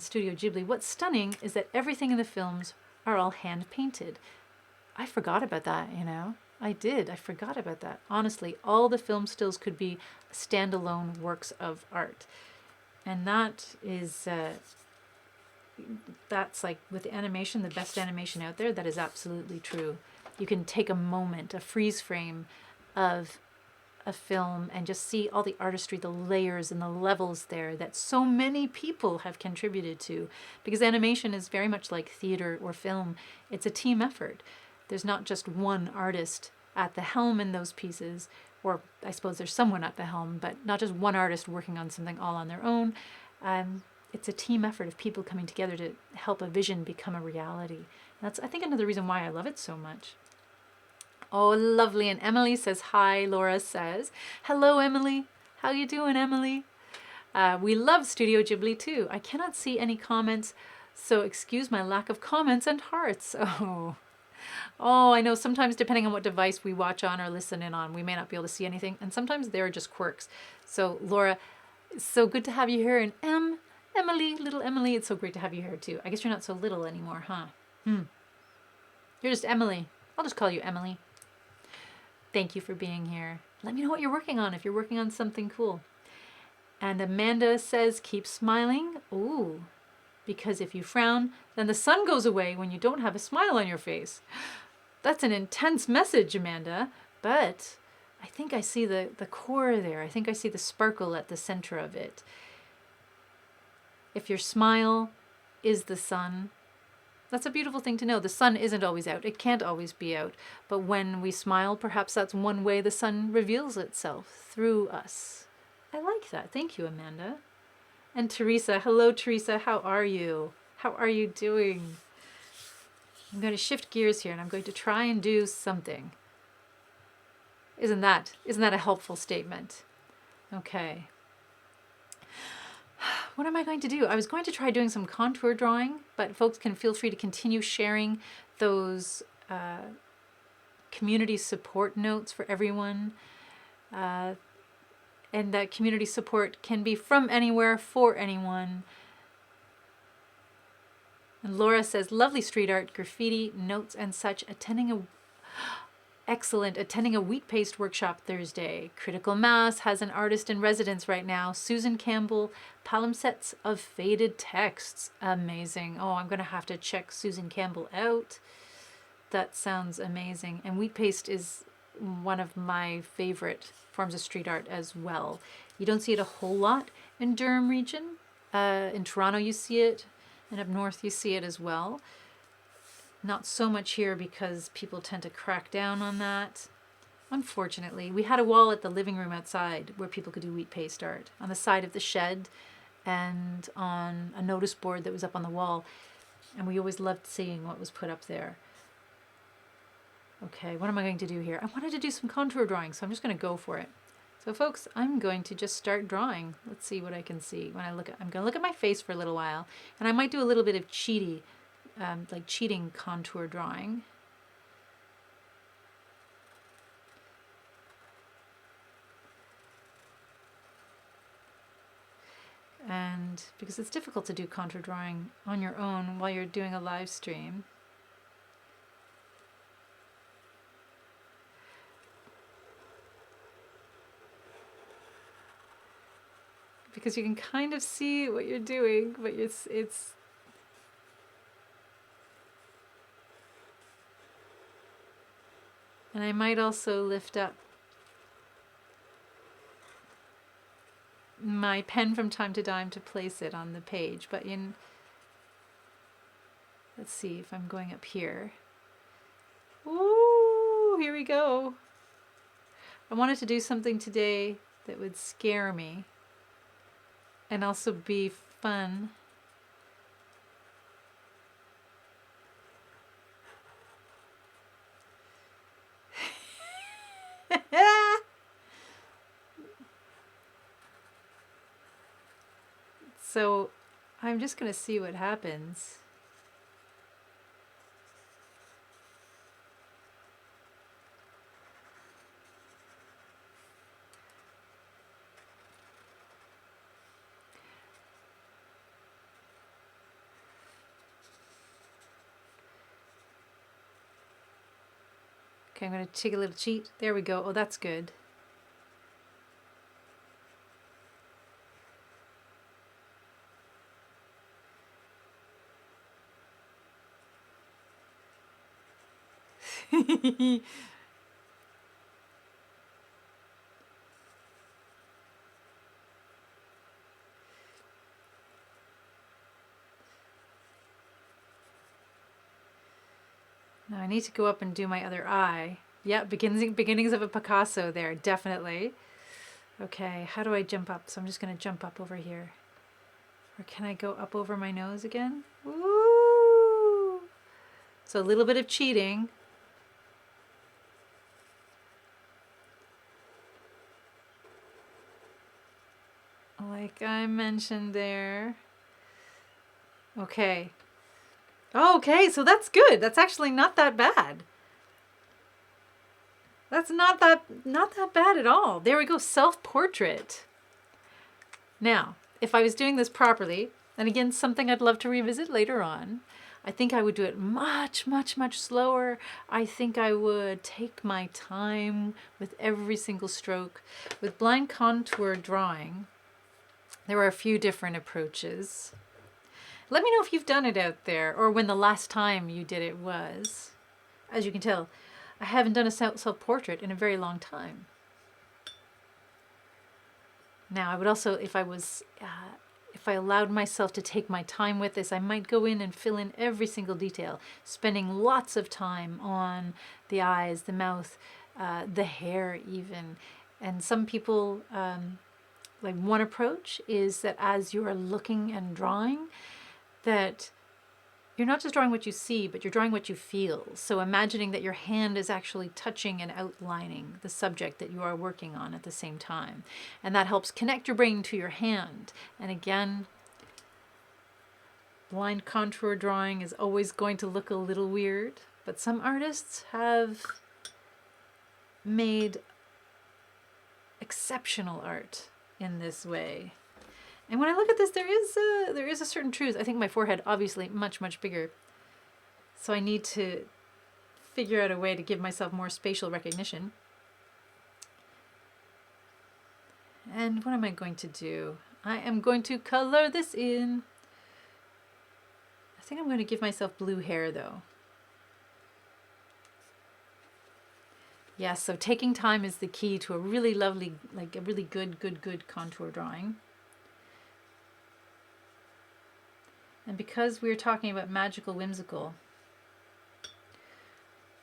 Studio Ghibli, what's stunning is that everything in the films are all hand painted. I forgot about that, I did. I forgot about that. Honestly, all the film stills could be standalone works of art. And that is, that's like with animation, the best animation out there. That is absolutely true. You can take a moment, a freeze frame of a film and just see all the artistry, the layers and the levels there that so many people have contributed to. Because animation is very much like theater or film. It's a team effort. There's not just one artist at the helm in those pieces, or I suppose there's someone at the helm, but not just one artist working on something all on their own. It's a team effort of people coming together to help a vision become a reality. That's, I think, another reason why I love it so much. Oh, lovely. And Emily says hi. Laura says, hello, Emily. How you doing, Emily? We love Studio Ghibli too. I cannot see any comments, so excuse my lack of comments and hearts. Oh, I know sometimes depending on what device we watch on or listen in on, we may not be able to see anything. And sometimes they're just quirks. So Laura, it's so good to have you here. And Emily, little Emily, it's so great to have you here too. I guess you're not so little anymore, huh? You're just Emily. I'll just call you Emily. Thank you for being here. Let me know what you're working on if you're working on something cool. And Amanda says, keep smiling. Ooh, because if you frown, then the sun goes away when you don't have a smile on your face. That's an intense message, Amanda, but I think I see the core there. I think I see the sparkle at the center of it. If your smile is the sun, that's a beautiful thing to know. The sun isn't always out. It can't always be out. But when we smile, perhaps that's one way the sun reveals itself through us. I like that. Thank you, Amanda. And Teresa. Hello, Teresa. How are you? How are you doing? I'm going to shift gears here and I'm going to try and do something. Isn't that a helpful statement? Okay. What am I going to do? I was going to try doing some contour drawing, but folks can feel free to continue sharing those community support notes for everyone. And that community support can be from anywhere for anyone. And Laura says, lovely street art, graffiti, notes and such. Attending a wheat paste workshop Thursday. Critical Mass has an artist in residence right now. Susan Campbell, palimpsests of faded texts. Amazing. Oh, I'm going to have to check Susan Campbell out. That sounds amazing. And wheat paste is one of my favorite forms of street art as well. You don't see it a whole lot in Durham region. In Toronto you see it, and up north you see it as well. Not so much here because people tend to crack down on that. Unfortunately, we had a wall at the living room outside where people could do wheat paste art on the side of the shed and on a notice board that was up on the wall. And we always loved seeing what was put up there. Okay, what am I going to do here? I wanted to do some contour drawing, so I'm just going to go for it. So folks, I'm going to just start drawing. Let's see what I can see when I'm going to look at my face for a little while, and I might do a little bit of like cheating contour drawing. And because it's difficult to do contour drawing on your own while you're doing a live stream. Because you can kind of see what you're doing, but it's and I might also lift up my pen from time to time to place it on the page, but let's see if I'm going up here. Ooh, here we go. I wanted to do something today that would scare me and also be fun. So I'm just going to see what happens. Okay, I'm going to take a little cheat. There we go. Oh, that's good. Now I need to go up and do my other eye. Yeah, beginnings of a Picasso there, definitely. Okay, how do I jump up? So I'm just going to jump up over here. Or can I go up over my nose again? Woo! So a little bit of cheating. Like I mentioned there. Okay. Okay, so that's good. That's actually not that bad. That's not that bad at all. There we go, self-portrait. Now, if I was doing this properly, and again, something I'd love to revisit later on, I think I would do it much, much, much slower. I think I would take my time with every single stroke. With blind contour drawing, there are a few different approaches. Let me know if you've done it out there, or when the last time you did it was. As you can tell, I haven't done a self-portrait in a very long time. Now, I would also, if I allowed myself to take my time with this, I might go in and fill in every single detail, spending lots of time on the eyes, the mouth, the hair even. And some people, like one approach is that as you are looking and drawing, that you're not just drawing what you see, but you're drawing what you feel. So imagining that your hand is actually touching and outlining the subject that you are working on at the same time. And that helps connect your brain to your hand. And again, blind contour drawing is always going to look a little weird, but some artists have made exceptional art in this way. And when I look at this, there is a certain truth. I think my forehead, obviously, much, much bigger. So I need to figure out a way to give myself more spatial recognition. And what am I going to do? I am going to color this in. I think I'm going to give myself blue hair, though. Yeah, so taking time is the key to a really lovely, like a really good contour drawing. And because we're talking about magical, whimsical,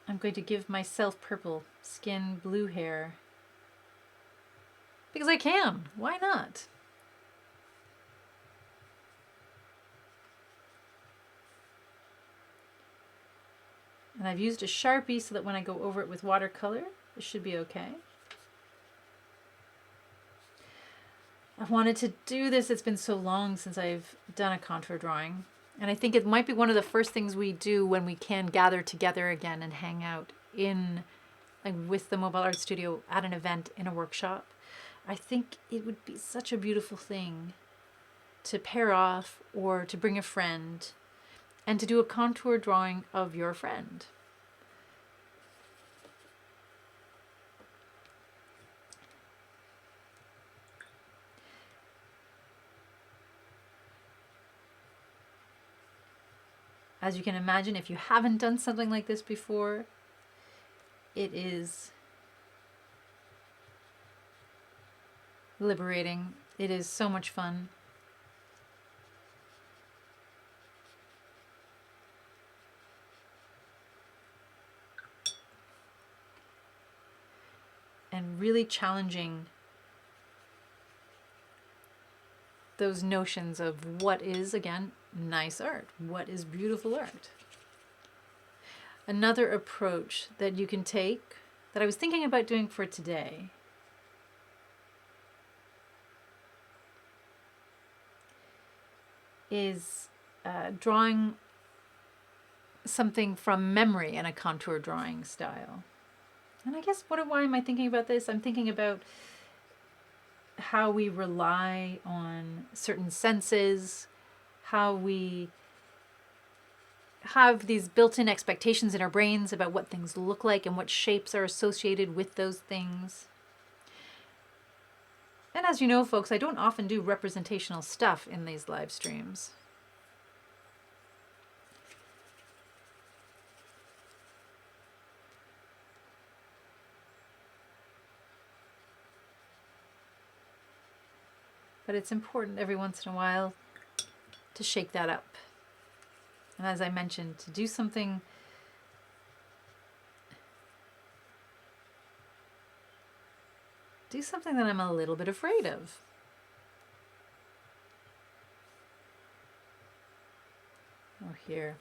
I'm going to give myself purple skin, blue hair. Because I can. Why not? And I've used a Sharpie so that when I go over it with watercolor, it should be okay. I wanted to do this. It's been so long since I've done a contour drawing. And I think it might be one of the first things we do when we can gather together again and hang out in, like, with the Mobile Art Studio at an event, in a workshop. I think it would be such a beautiful thing to pair off or to bring a friend and to do a contour drawing of your friend. As you can imagine, if you haven't done something like this before, it is liberating. It is so much fun. And really challenging those notions of what is, again, nice art. What is beautiful art? Another approach that you can take that I was thinking about doing for today is drawing something from memory in a contour drawing style. And I guess why am I thinking about this? I'm thinking about how we rely on certain senses, how we have these built-in expectations in our brains about what things look like and what shapes are associated with those things. And as you know, folks, I don't often do representational stuff in these live streams. But it's important every once in a while to shake that up. And as I mentioned, to do something that I'm a little bit afraid of. Oh, here.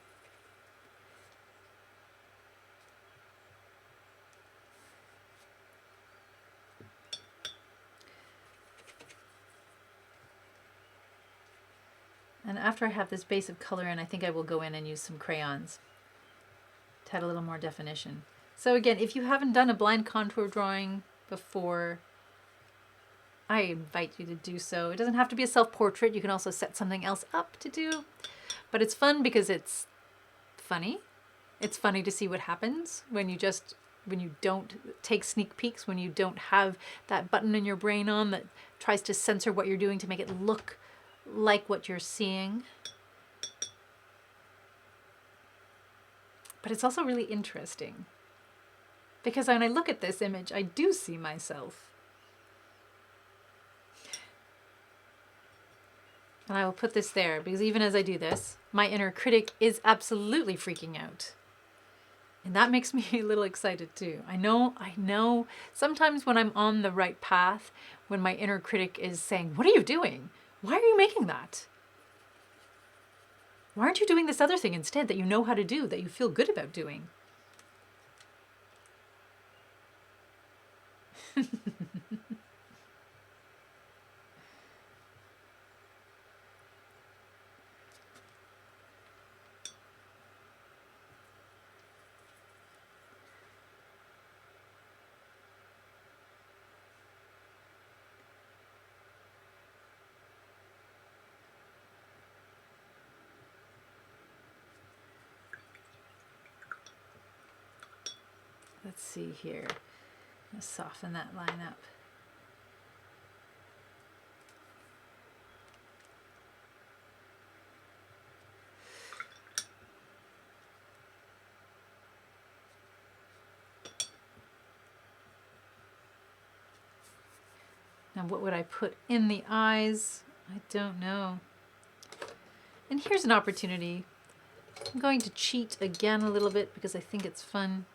And after I have this base of color in, I think I will go in and use some crayons to add a little more definition. So again, if you haven't done a blind contour drawing before, I invite you to do so. It doesn't have to be a self-portrait. You can also set something else up to do. But it's fun because it's funny. It's funny to see what happens when you don't take sneak peeks, when you don't have that button in your brain on that tries to censor what you're doing to make it look like what you're seeing. But it's also really interesting because when I look at this image, I do see myself. And I will put this there because even as I do this, my inner critic is absolutely freaking out. And that makes me a little excited too. I know sometimes when I'm on the right path, when my inner critic is saying, "What are you doing? Why are you making that? Why aren't you doing this other thing instead that you know how to do, that you feel good about doing?" Let's see here. Let's soften that line up. Now, what would I put in the eyes? I don't know. And here's an opportunity. I'm going to cheat again a little bit because I think it's fun.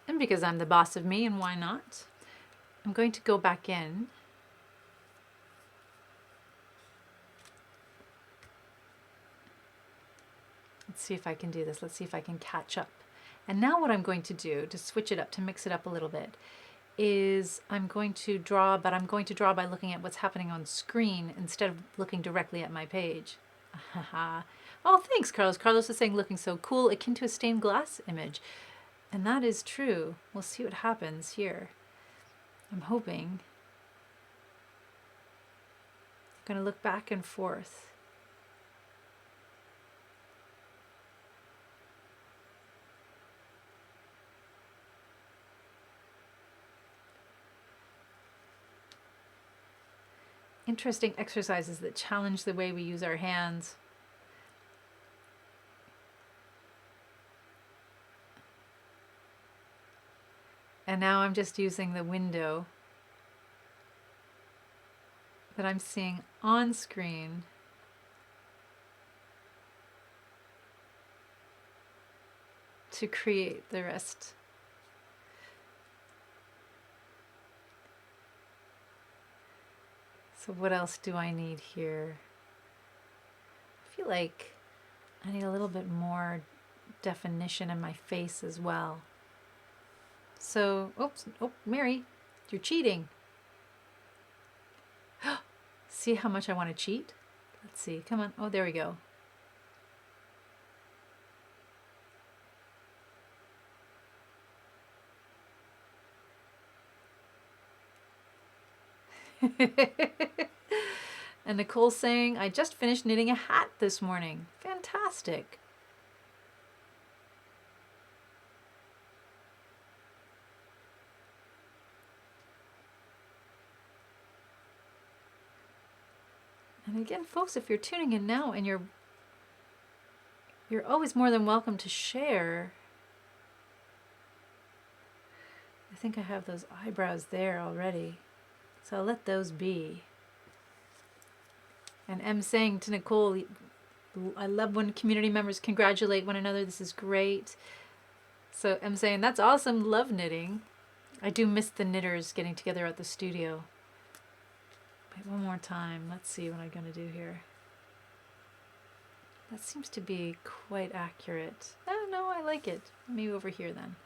And because I'm the boss of me, and why not? I'm going to go back in. Let's see if I can do this. Let's see if I can catch up. And now what I'm going to do to switch it up, to mix it up a little bit, is I'm going to draw, but I'm going to draw by looking at what's happening on screen instead of looking directly at my page. Oh, thanks, Carlos. Carlos is saying looking so cool, akin to a stained glass image. And that is true. We'll see what happens here. I'm hoping. I'm going to look back and forth. Interesting exercises that challenge the way we use our hands. And now I'm just using the window that I'm seeing on screen to create the rest. So what else do I need here? I feel like I need a little bit more definition in my face as well. So, oops, oh, Mary, you're cheating. See how much I want to cheat? Let's see, come on. Oh, there we go. And Nicole's saying, I just finished knitting a hat this morning. Fantastic. And again, folks, if you're tuning in now and you're always more than welcome to share. I think I have those eyebrows there already, so I'll let those be. And M saying to Nicole, I love when community members congratulate one another. This is great. So M saying, that's awesome. Love knitting. I do miss the knitters getting together at the studio. Wait, one more time. Let's see what I'm going to do here. That seems to be quite accurate. Oh, no, I like it. Maybe over here then.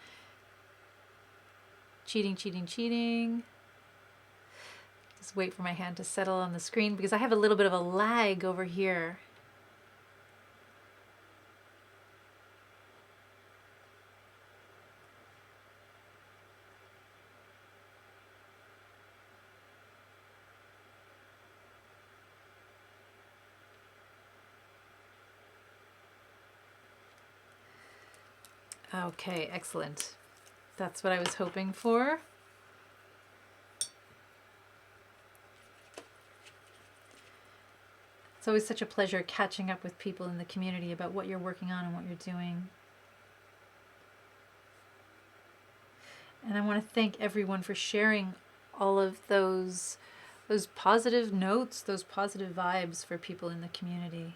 Cheating, cheating, cheating. Just wait for my hand to settle on the screen because I have a little bit of a lag over here. Okay, excellent. That's what I was hoping for. It's always such a pleasure catching up with people in the community about what you're working on and what you're doing. And I want to thank everyone for sharing all of those positive notes, those positive vibes for people in the community.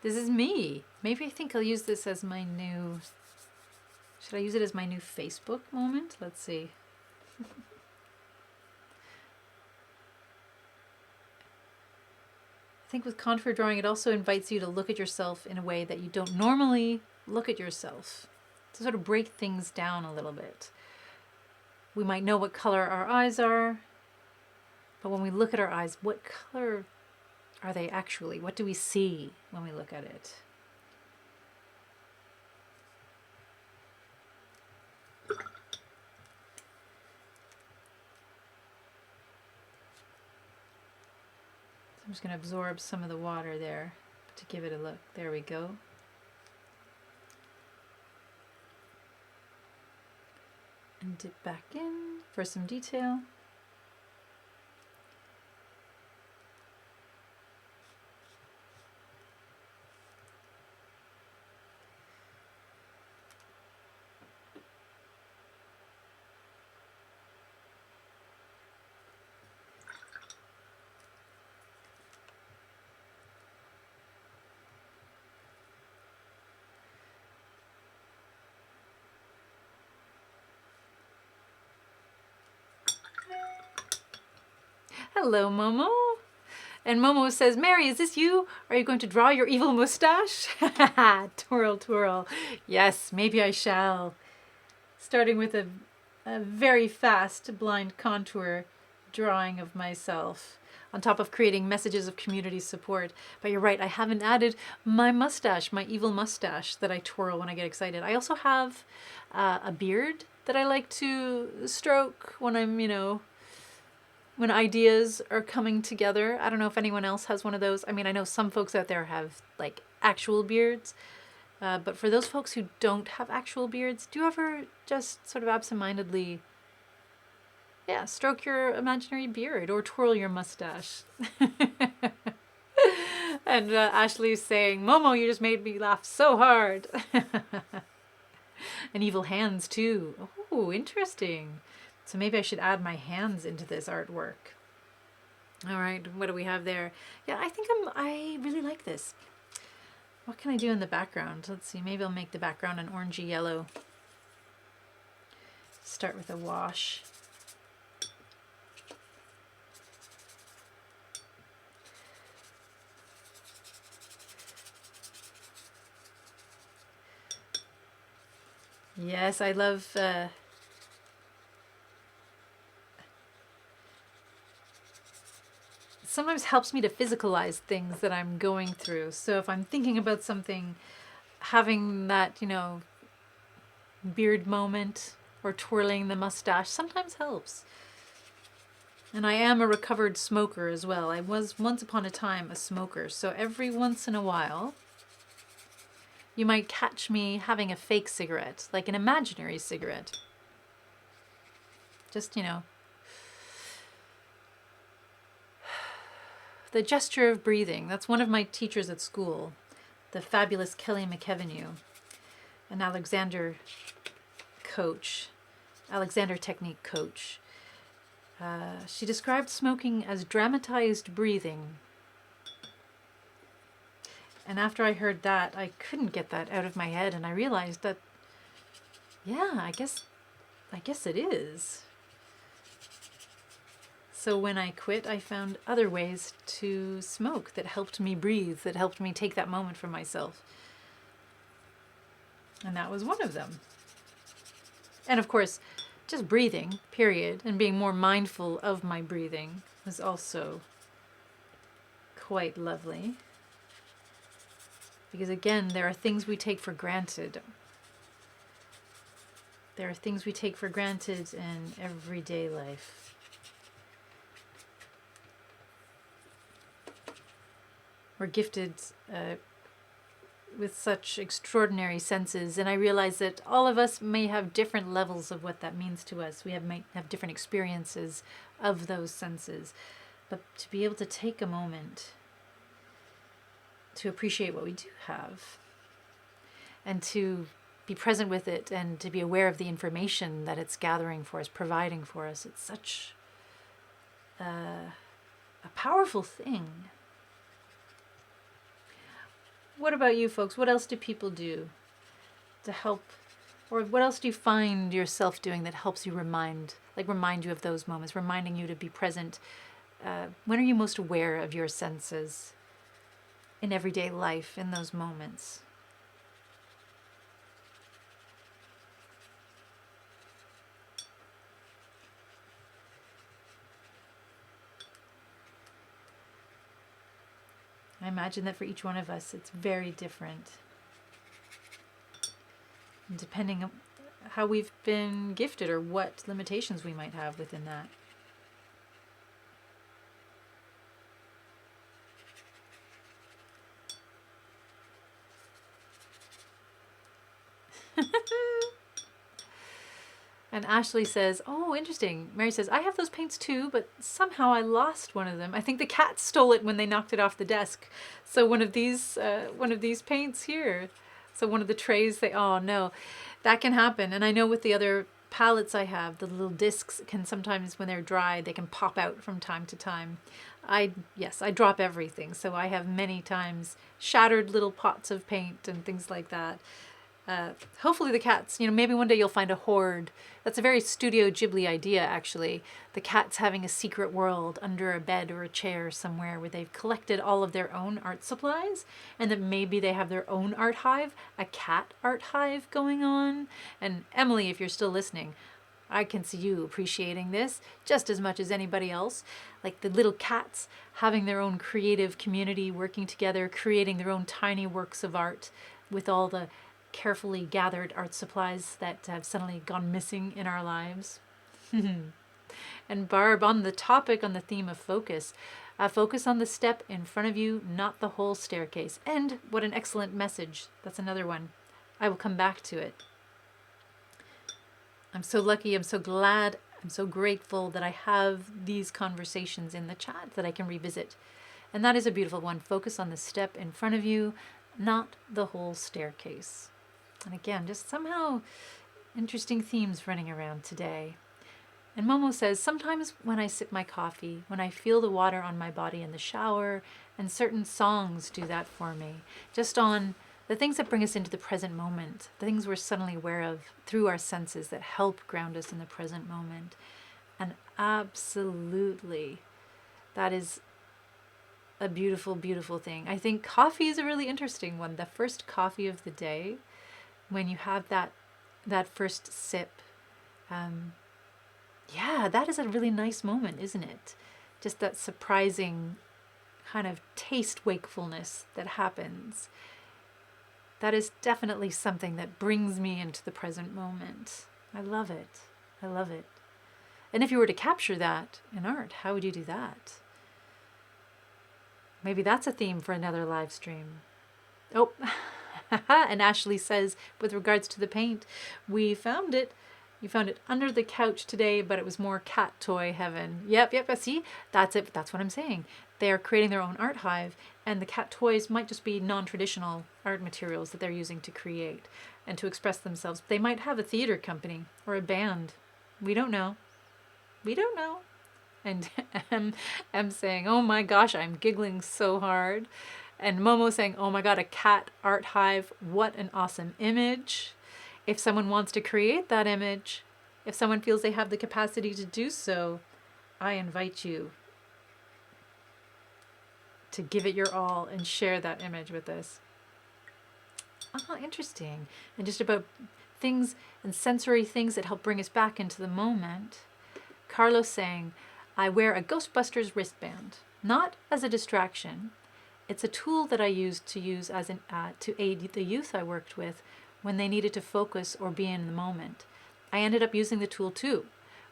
This is me. Maybe I think I'll use this as my new... Should I use it as my new Facebook moment? Let's see. I think with contour drawing, it also invites you to look at yourself in a way that you don't normally look at yourself. To sort of break things down a little bit. We might know what color our eyes are, but when we look at our eyes, what color are they actually? What do we see when we look at it? I'm just going to absorb some of the water there to give it a look. There we go. And dip back in for some detail. Hello, Momo. And Momo says, Mary, is this you? Are you going to draw your evil mustache? Twirl, twirl. Yes, maybe I shall. Starting with a very fast blind contour drawing of myself, on top of creating messages of community support. But you're right, I haven't added my mustache, my evil mustache that I twirl when I get excited. I also have a beard that I like to stroke when I'm, when ideas are coming together. I don't know if anyone else has one of those. I mean, I know some folks out there have like actual beards, but for those folks who don't have actual beards, do you ever just sort of absentmindedly, stroke your imaginary beard or twirl your mustache? And Ashley's saying, Momo, you just made me laugh so hard. And evil hands too. Oh, interesting. So maybe I should add my hands into this artwork. All right, what do we have there? Yeah, I really like this. What can I do in the background? Let's see, maybe I'll make the background an orangey yellow. Start with a wash. Yes, I love sometimes helps me to physicalize things that I'm going through. So if I'm thinking about something, having that, beard moment or twirling the mustache sometimes helps. And I am a recovered smoker as well. I was once upon a time a smoker. So every once in a while, you might catch me having a fake cigarette, like an imaginary cigarette. Just, the gesture of breathing. That's one of my teachers at school, the fabulous Kelly McKevenue, an Alexander technique coach. She described smoking as dramatized breathing. And after I heard that, I couldn't get that out of my head, and I realized that, I guess it is. So when I quit, I found other ways to smoke that helped me breathe, that helped me take that moment for myself. And that was one of them. And of course, just breathing, period, and being more mindful of my breathing was also quite lovely. Because again, there are things we take for granted. There are things we take for granted in everyday life. We're gifted with such extraordinary senses, and I realize that all of us may have different levels of what that means to us. We might have different experiences of those senses, but to be able to take a moment to appreciate what we do have and to be present with it and to be aware of the information that it's gathering for us, providing for us, it's such a powerful thing. What about you folks? What else do people do to help, or what else do you find yourself doing that helps you remind you of those moments, reminding you to be present? When are you most aware of your senses in everyday life in those moments? I imagine that for each one of us, it's very different. And depending on how we've been gifted or what limitations we might have within that. And Ashley says, oh, interesting. Mary says, I have those paints too, but somehow I lost one of them. I think the cat stole it when they knocked it off the desk. So one of these paints here. So one of the trays, oh no, that can happen. And I know with the other palettes I have, the little discs can sometimes, when they're dry, they can pop out from time to time. I drop everything. So I have many times shattered little pots of paint and things like that. Hopefully the cats, maybe one day you'll find a hoard. That's a very Studio Ghibli idea, actually. The cats having a secret world under a bed or a chair somewhere where they've collected all of their own art supplies, and that maybe they have their own art hive, a cat art hive going on. And Emily, if you're still listening, I can see you appreciating this just as much as anybody else. Like the little cats having their own creative community, working together, creating their own tiny works of art with all the carefully gathered art supplies that have suddenly gone missing in our lives. And Barb, on the topic, on the theme of focus, focus on the step in front of you, not the whole staircase. And what an excellent message. That's another one. I will come back to it. I'm so lucky, I'm so glad, I'm so grateful that I have these conversations in the chat that I can revisit. And that is a beautiful one. Focus on the step in front of you, not the whole staircase. And again, just somehow interesting themes running around today. And Momo says, sometimes when I sip my coffee, when I feel the water on my body in the shower, and certain songs do that for me, just on the things that bring us into the present moment, the things we're suddenly aware of through our senses that help ground us in the present moment. And absolutely, that is a beautiful, beautiful thing. I think coffee is a really interesting one. The first coffee of the day, when you have that first sip, yeah, that is a really nice moment, isn't it? Just that surprising kind of taste wakefulness that happens. That is definitely something that brings me into the present moment. I love it. I love it. And if you were to capture that in art, how would you do that? Maybe that's a theme for another live stream. Oh, and Ashley says, with regards to the paint, we found it. You found it under the couch today, but it was more cat toy heaven. Yep, see? That's it. That's what I'm saying. They are creating their own art hive, and the cat toys might just be non-traditional art materials that they're using to create and to express themselves. They might have a theater company or a band. We don't know. We don't know. And M saying, oh my gosh, I'm giggling so hard. And Momo saying, oh my God, a cat art hive. What an awesome image. If someone wants to create that image, if someone feels they have the capacity to do so, I invite you to give it your all and share that image with us. Oh, interesting. And just about things and sensory things that help bring us back into the moment. Carlos saying, I wear a Ghostbusters wristband, not as a distraction. It's a tool that I used to as to aid the youth I worked with when they needed to focus or be in the moment. I ended up using the tool too.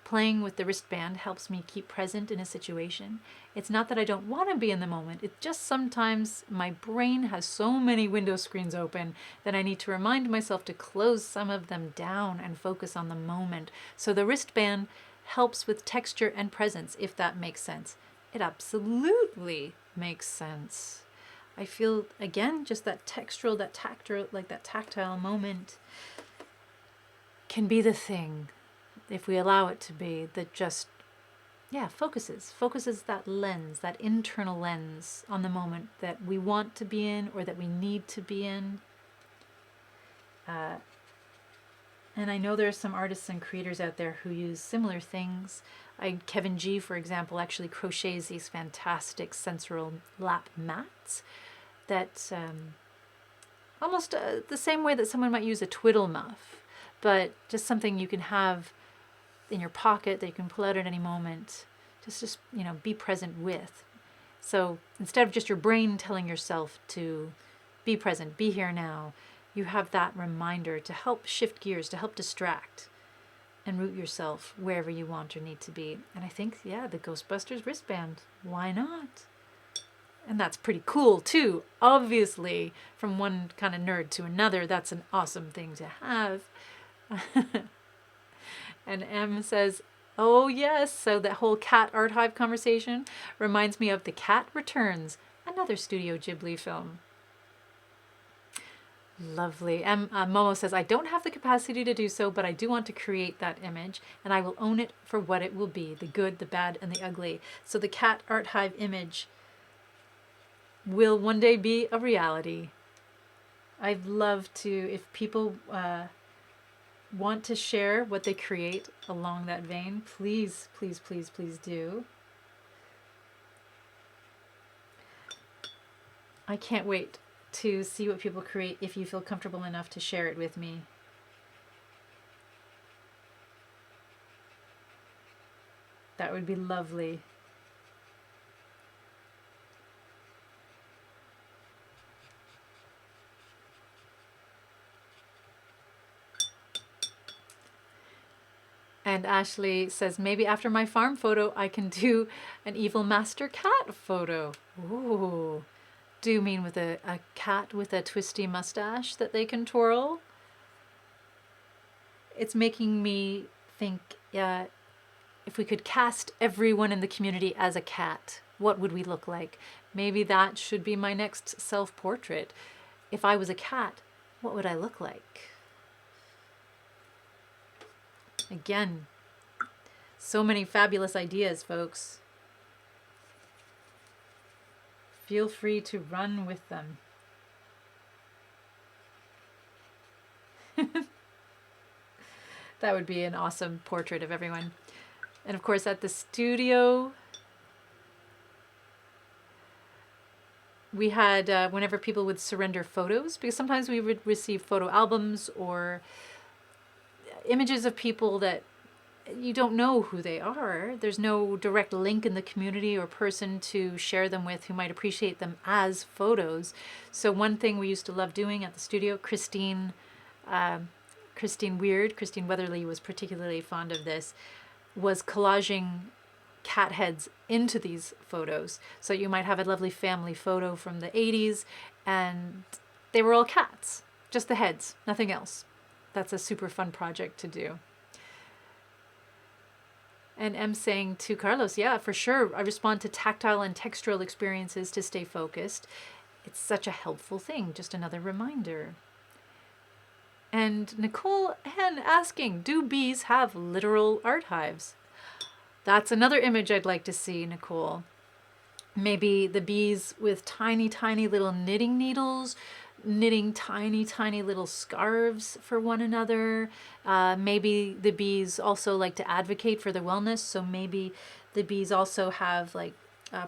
Playing with the wristband helps me keep present in a situation. It's not that I don't want to be in the moment. It's just sometimes my brain has so many window screens open that I need to remind myself to close some of them down and focus on the moment. So the wristband helps with texture and presence, if that makes sense. It absolutely makes sense. I feel, again, just that textural, that tactile moment can be the thing, if we allow it to be, that just, focuses that lens, that internal lens on the moment that we want to be in or that we need to be in. And I know there are some artists and creators out there who use similar things. Kevin G, for example, actually crochets these fantastic sensorial lap mats that almost the same way that someone might use a twiddle muff, but just something you can have in your pocket that you can pull out at any moment. Just be present with. So instead of just your brain telling yourself to be present, be here now, you have that reminder to help shift gears, to help distract and root yourself wherever you want or need to be. And I think, the Ghostbusters wristband, why not? And that's pretty cool too. Obviously, from one kind of nerd to another, that's an awesome thing to have. And M says, oh yes, so that whole cat art hive conversation reminds me of The Cat Returns, another Studio Ghibli film. Lovely. Momo says, I don't have the capacity to do so, but I do want to create that image, and I will own it for what it will be, the good, the bad, and the ugly. So the cat art hive image will one day be a reality. I'd love to, if people want to share what they create along that vein, please, please, please, please do. I can't wait to see what people create if you feel comfortable enough to share it with me. That would be lovely. And Ashley says, maybe after my farm photo, I can do an evil master cat photo. Ooh. Do you mean with a cat with a twisty mustache that they can twirl? It's making me think, if we could cast everyone in the community as a cat, what would we look like? Maybe that should be my next self-portrait. If I was a cat, what would I look like? Again, so many fabulous ideas, folks. Feel free to run with them. That would be an awesome portrait of everyone. And of course, at the studio, we had, whenever people would surrender photos, because sometimes we would receive photo albums or images of people that you don't know who they are. There's no direct link in the community or person to share them with who might appreciate them as photos. So one thing we used to love doing at the studio, Christine Weatherly was particularly fond of this, was collaging cat heads into these photos. So you might have a lovely family photo from the 80s and they were all cats, just the heads, nothing else. That's a super fun project to do. And M saying to Carlos, yeah, for sure. I respond to tactile and textural experiences to stay focused. It's such a helpful thing. Just another reminder. And Nicole Hen asking, do bees have literal art hives? That's another image I'd like to see, Nicole. Maybe the bees with tiny, tiny little knitting needles, knitting tiny, tiny little scarves for one another. Maybe the bees also like to advocate for their wellness. So maybe the bees also have like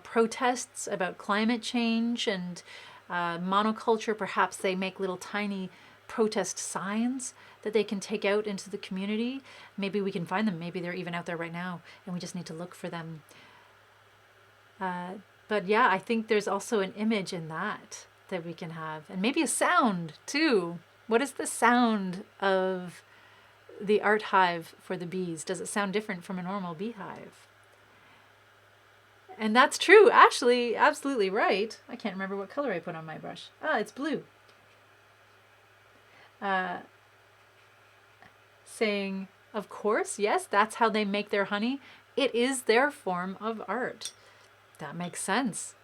protests about climate change and monoculture. Perhaps they make little tiny protest signs that they can take out into the community. Maybe we can find them. Maybe they're even out there right now and we just need to look for them. But yeah, I think there's also an image in that we can have, and maybe a sound too. What is the sound of the art hive for the bees? Does it sound different from a normal beehive? And that's true. Ashley, absolutely right. I can't remember what color I put on my brush. Ah, it's blue. Saying, of course, yes, that's how they make their honey. It is their form of art. That makes sense.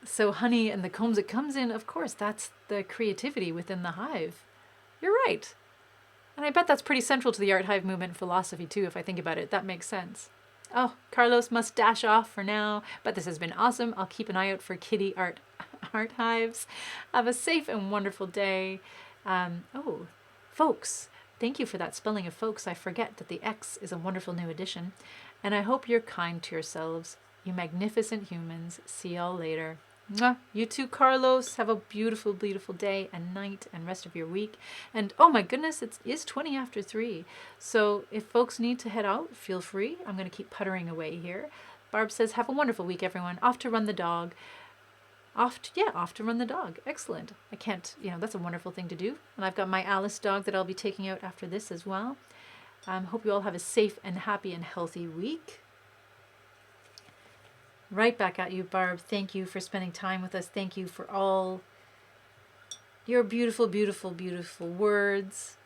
So honey and the combs it comes in, of course, that's the creativity within the hive. You're right. And I bet that's pretty central to the art hive movement philosophy too, if I think about it. That makes sense. Oh, Carlos must dash off for now, but this has been awesome. I'll keep an eye out for kitty art hives. Have a safe and wonderful day. Folks. Thank you for that spelling of folks. I forget that the X is a wonderful new addition. And I hope you're kind to yourselves, you magnificent humans. See y'all later. Mwah. You too, Carlos. Have a beautiful, beautiful day and night and rest of your week. And oh my goodness, it is 20 after 3. So if folks need to head out, feel free. I'm going to keep puttering away here. Barb says, have a wonderful week, everyone. Off to run the dog. Off to run the dog. Excellent. I can't, that's a wonderful thing to do. And I've got my Alice dog that I'll be taking out after this as well. Hope you all have a safe and happy and healthy week. Right back at you, Barb. Thank you for spending time with us. Thank you for all your beautiful, beautiful, beautiful words.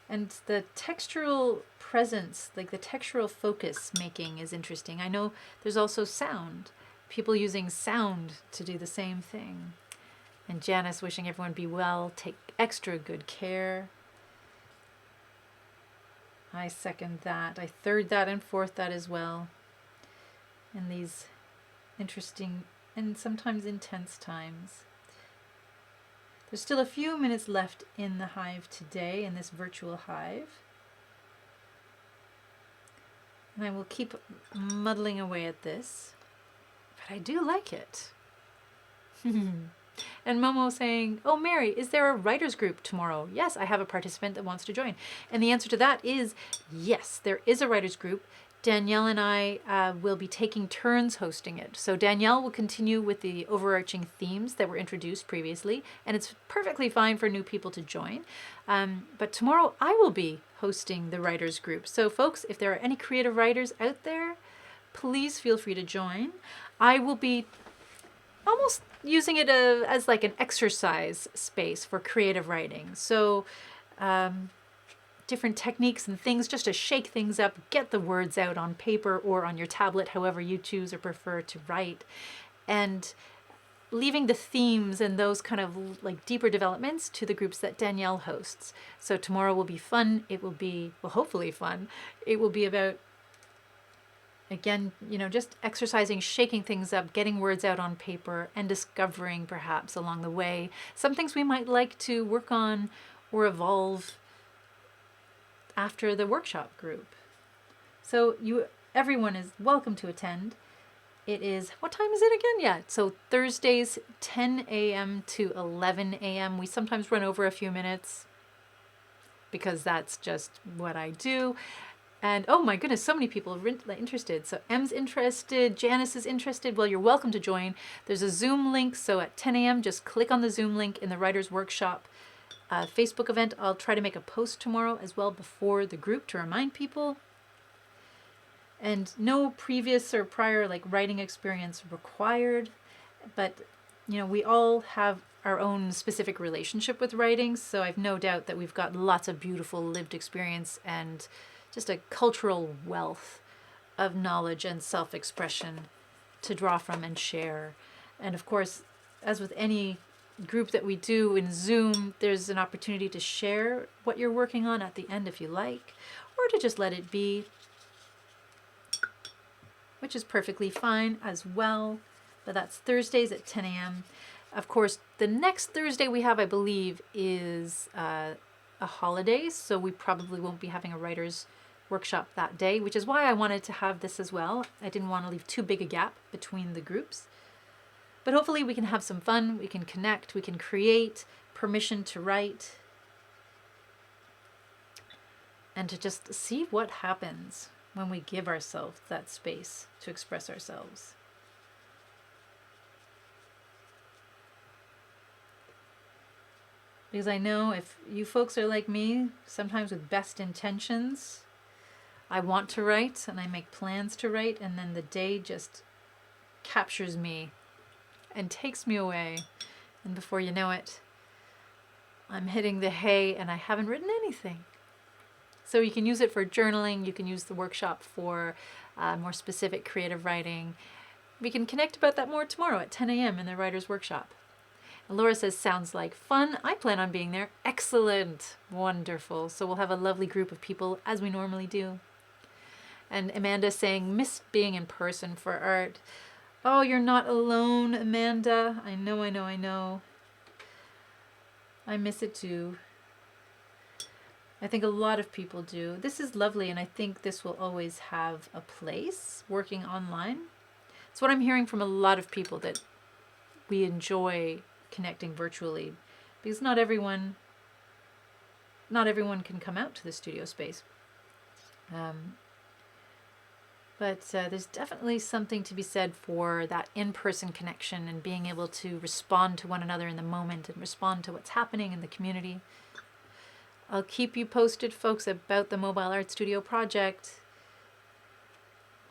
And the textural presence, like the textural focus making is interesting. I know there's also sound. People using sound to do the same thing. And Janice wishing everyone be well, take extra good care. I second that. I third that and fourth that as well. And these interesting and sometimes intense times. There's still a few minutes left in the Hive today, in this virtual Hive. And I will keep muddling away at this, but I do like it. And Momo saying, oh, Mary, is there a writer's group tomorrow? Yes, I have a participant that wants to join. And the answer to that is yes, there is a writer's group. Danielle and I will be taking turns hosting it. So Danielle will continue with the overarching themes that were introduced previously, and it's perfectly fine for new people to join. But tomorrow I will be hosting the writer's group. So folks, if there are any creative writers out there, please feel free to join. I will be almost using it as like an exercise space for creative writing. So different techniques and things just to shake things up, get the words out on paper or on your tablet, however you choose or prefer to write, and leaving the themes and those kind of like deeper developments to the groups that Danielle hosts. So tomorrow will be fun. It will be, well, hopefully fun. It will be about, again, just exercising, shaking things up, getting words out on paper, and discovering perhaps along the way some things we might like to work on or evolve after the workshop group. So everyone is welcome to attend. It is, what time is it again? Yeah, so Thursdays, 10 a.m. to 11 a.m. We sometimes run over a few minutes because that's just what I do. And oh my goodness, so many people are interested. So Em's interested, Janice is interested. Well, you're welcome to join. There's a Zoom link. So at 10 a.m., just click on the Zoom link in the Writers Workshop Facebook event. I'll try to make a post tomorrow as well before the group to remind people. And no previous or prior writing experience required. But, we all have our own specific relationship with writing. So I've no doubt that we've got lots of beautiful lived experience and just a cultural wealth of knowledge and self-expression to draw from and share. And of course, as with any group that we do in Zoom, there's an opportunity to share what you're working on at the end if you like, or to just let it be, which is perfectly fine as well. But that's Thursdays at 10 a.m. Of course, the next Thursday we have, I believe, is a holiday, so we probably won't be having a writer's workshop that day, which is why I wanted to have this as well. I didn't want to leave too big a gap between the groups. But hopefully we can have some fun, we can connect, we can create, permission to write, and to just see what happens when we give ourselves that space to express ourselves. Because I know if you folks are like me, sometimes with best intentions, I want to write and I make plans to write, and then the day just captures me and takes me away. And before you know it, I'm hitting the hay and I haven't written anything. So you can use it for journaling. You can use the workshop for more specific creative writing. We can connect about that more tomorrow at 10 a.m. in the Writer's Workshop. And Laura says, sounds like fun. I plan on being there. Excellent. Wonderful. So we'll have a lovely group of people as we normally do. And Amanda saying, miss being in person for art. Oh, you're not alone, Amanda. I know. I miss it too. I think a lot of people do. This is lovely, and I think this will always have a place, working online. It's what I'm hearing from a lot of people, that we enjoy connecting virtually, because not everyone can come out to the studio space. But there's definitely something to be said for that in-person connection and being able to respond to one another in the moment and respond to what's happening in the community. I'll keep you posted, folks, about the Mobile Art Studio project.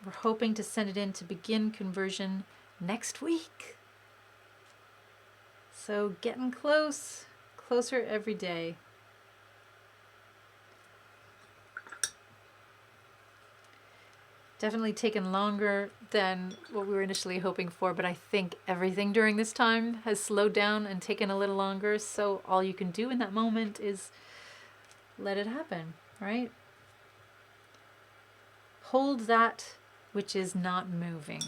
We're hoping to send it in to begin conversion next week. So getting closer every day. Definitely taken longer than what we were initially hoping for, but I think everything during this time has slowed down and taken a little longer, so all you can do in that moment is let it happen, right? Hold that which is not moving.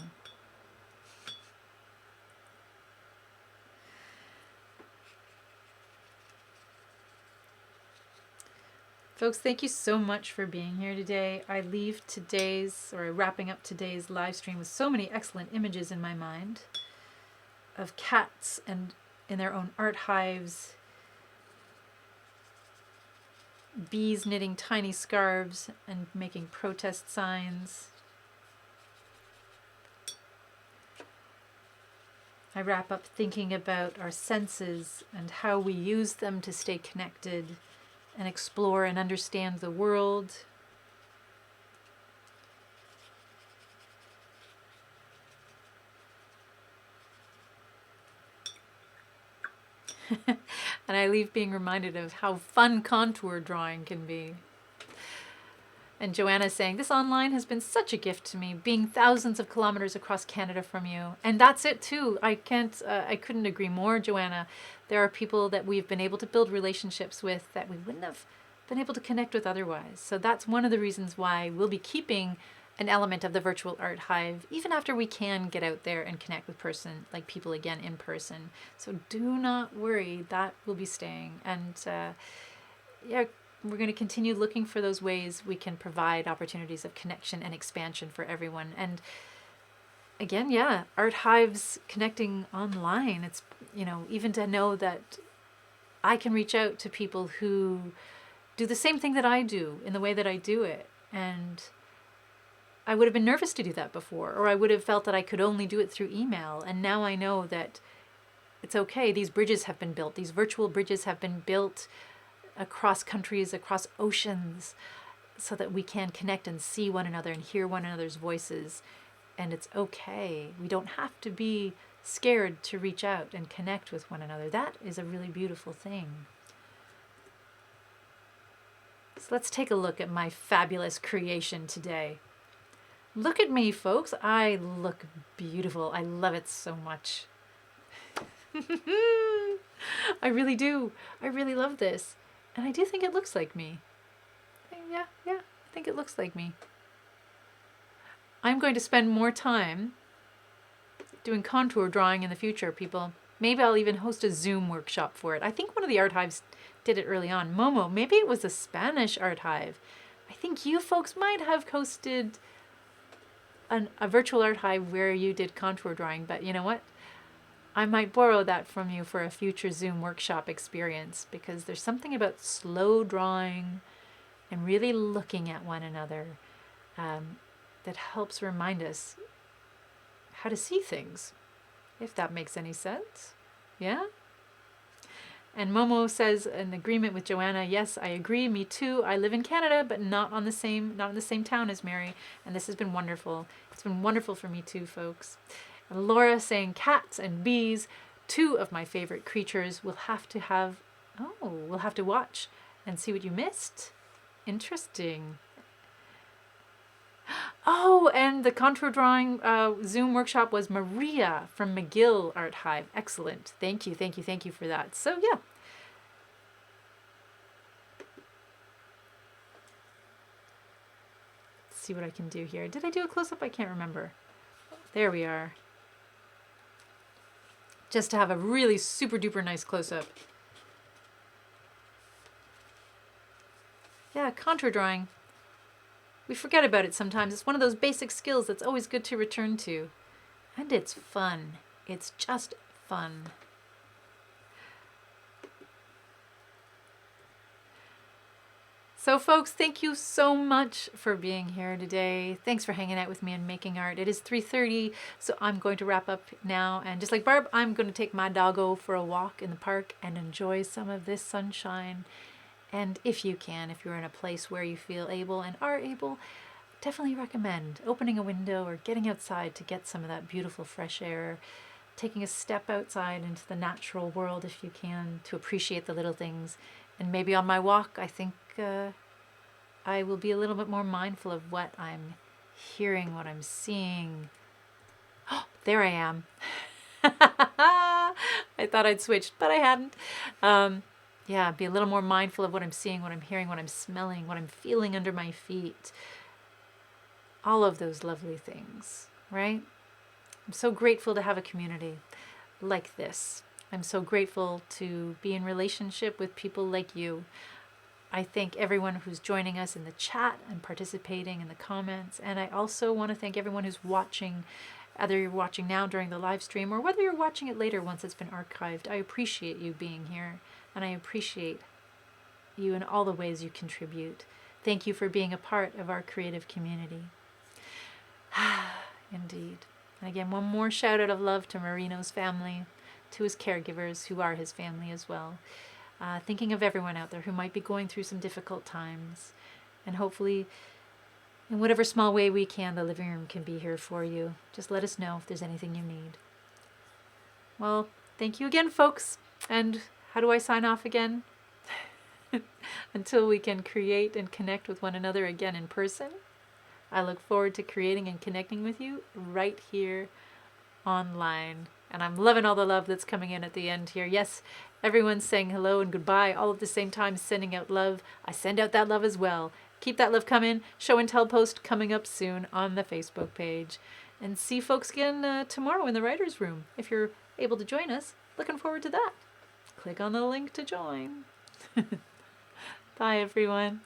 Folks, thank you so much for being here today. I leave today's, or wrapping up today's live stream with so many excellent images in my mind of cats and in their own art hives, bees knitting tiny scarves and making protest signs. I wrap up thinking about our senses and how we use them to stay connected and explore and understand the world. And I leave being reminded of how fun contour drawing can be. And Joanna's saying, this online has been such a gift to me, being thousands of kilometers across Canada from you. And that's it too. I couldn't agree more, Joanna. There are people that we've been able to build relationships with that we wouldn't have been able to connect with otherwise. So that's one of the reasons why we'll be keeping an element of the virtual art hive, even after we can get out there and connect with people again in person. So do not worry, that will be staying. And yeah, we're going to continue looking for those ways we can provide opportunities of connection and expansion for everyone. And again, yeah, art hives connecting online. It's, even to know that I can reach out to people who do the same thing that I do in the way that I do it. And I would have been nervous to do that before, or I would have felt that I could only do it through email. And now I know that it's okay. These bridges have been built. These virtual bridges have been built across countries, across oceans, so that we can connect and see one another and hear one another's voices. And it's okay. We don't have to be scared to reach out and connect with one another. That is a really beautiful thing. So let's take a look at my fabulous creation today. Look at me, folks. I look beautiful. I love it so much. I really do. I really love this. And I do think it looks like me. Yeah, I think it looks like me. I'm going to spend more time doing contour drawing in the future, people. Maybe I'll even host a Zoom workshop for it. I think one of the art hives did it early on. Momo, maybe it was a Spanish art hive. I think you folks might have hosted a virtual art hive where you did contour drawing, but you know what? I might borrow that from you for a future Zoom workshop experience, because there's something about slow drawing and really looking at one another that helps remind us how to see things, if that makes any sense. Yeah? And Momo says, in agreement with Joanna, yes, I agree, me too. I live in Canada, but not in the same town as Mary, and this has been wonderful. It's been wonderful for me too, folks. And Laura saying, cats and bees, two of my favorite creatures. We'll have to watch and see what you missed. Interesting. Oh, and the contour drawing Zoom workshop was Maria from McGill Art Hive. Excellent. Thank you for that. So yeah. Let's see what I can do here. Did I do a close-up? I can't remember. There we are. Just to have a really super duper nice close-up. Yeah, contour drawing. We forget about it sometimes. It's one of those basic skills that's always good to return to. And it's fun. It's just fun. So folks, thank you so much for being here today. Thanks for hanging out with me and making art. It is 3:30, so I'm going to wrap up now. And just like Barb, I'm going to take my doggo for a walk in the park and enjoy some of this sunshine. And if you can, if you're in a place where you feel able and are able, definitely recommend opening a window or getting outside to get some of that beautiful fresh air, taking a step outside into the natural world if you can, to appreciate the little things. And maybe on my walk, I think I will be a little bit more mindful of what I'm hearing, what I'm seeing. Oh, there I am. I thought I'd switched, but I hadn't. Yeah, be a little more mindful of what I'm seeing, what I'm hearing, what I'm smelling, what I'm feeling under my feet. All of those lovely things, right? I'm so grateful to have a community like this. I'm so grateful to be in relationship with people like you. I thank everyone who's joining us in the chat and participating in the comments. And I also want to thank everyone who's watching, whether you're watching now during the live stream or whether you're watching it later once it's been archived. I appreciate you being here, and I appreciate you in all the ways you contribute. Thank you for being a part of our creative community. Indeed. And again, one more shout out of love to Marino's family, to his caregivers who are his family as well. Thinking of everyone out there who might be going through some difficult times. And hopefully, in whatever small way we can, the living room can be here for you. Just let us know if there's anything you need. Well, thank you again, folks. And how do I sign off again? Until we can create and connect with one another again in person, I look forward to creating and connecting with you right here online. And I'm loving all the love that's coming in at the end here. Yes, everyone's saying hello and goodbye all at the same time, sending out love. I send out that love as well. Keep that love coming. Show and tell post coming up soon on the Facebook page. And see folks again tomorrow in the writer's room. If you're able to join us, looking forward to that. Click on the link to join. Bye, everyone.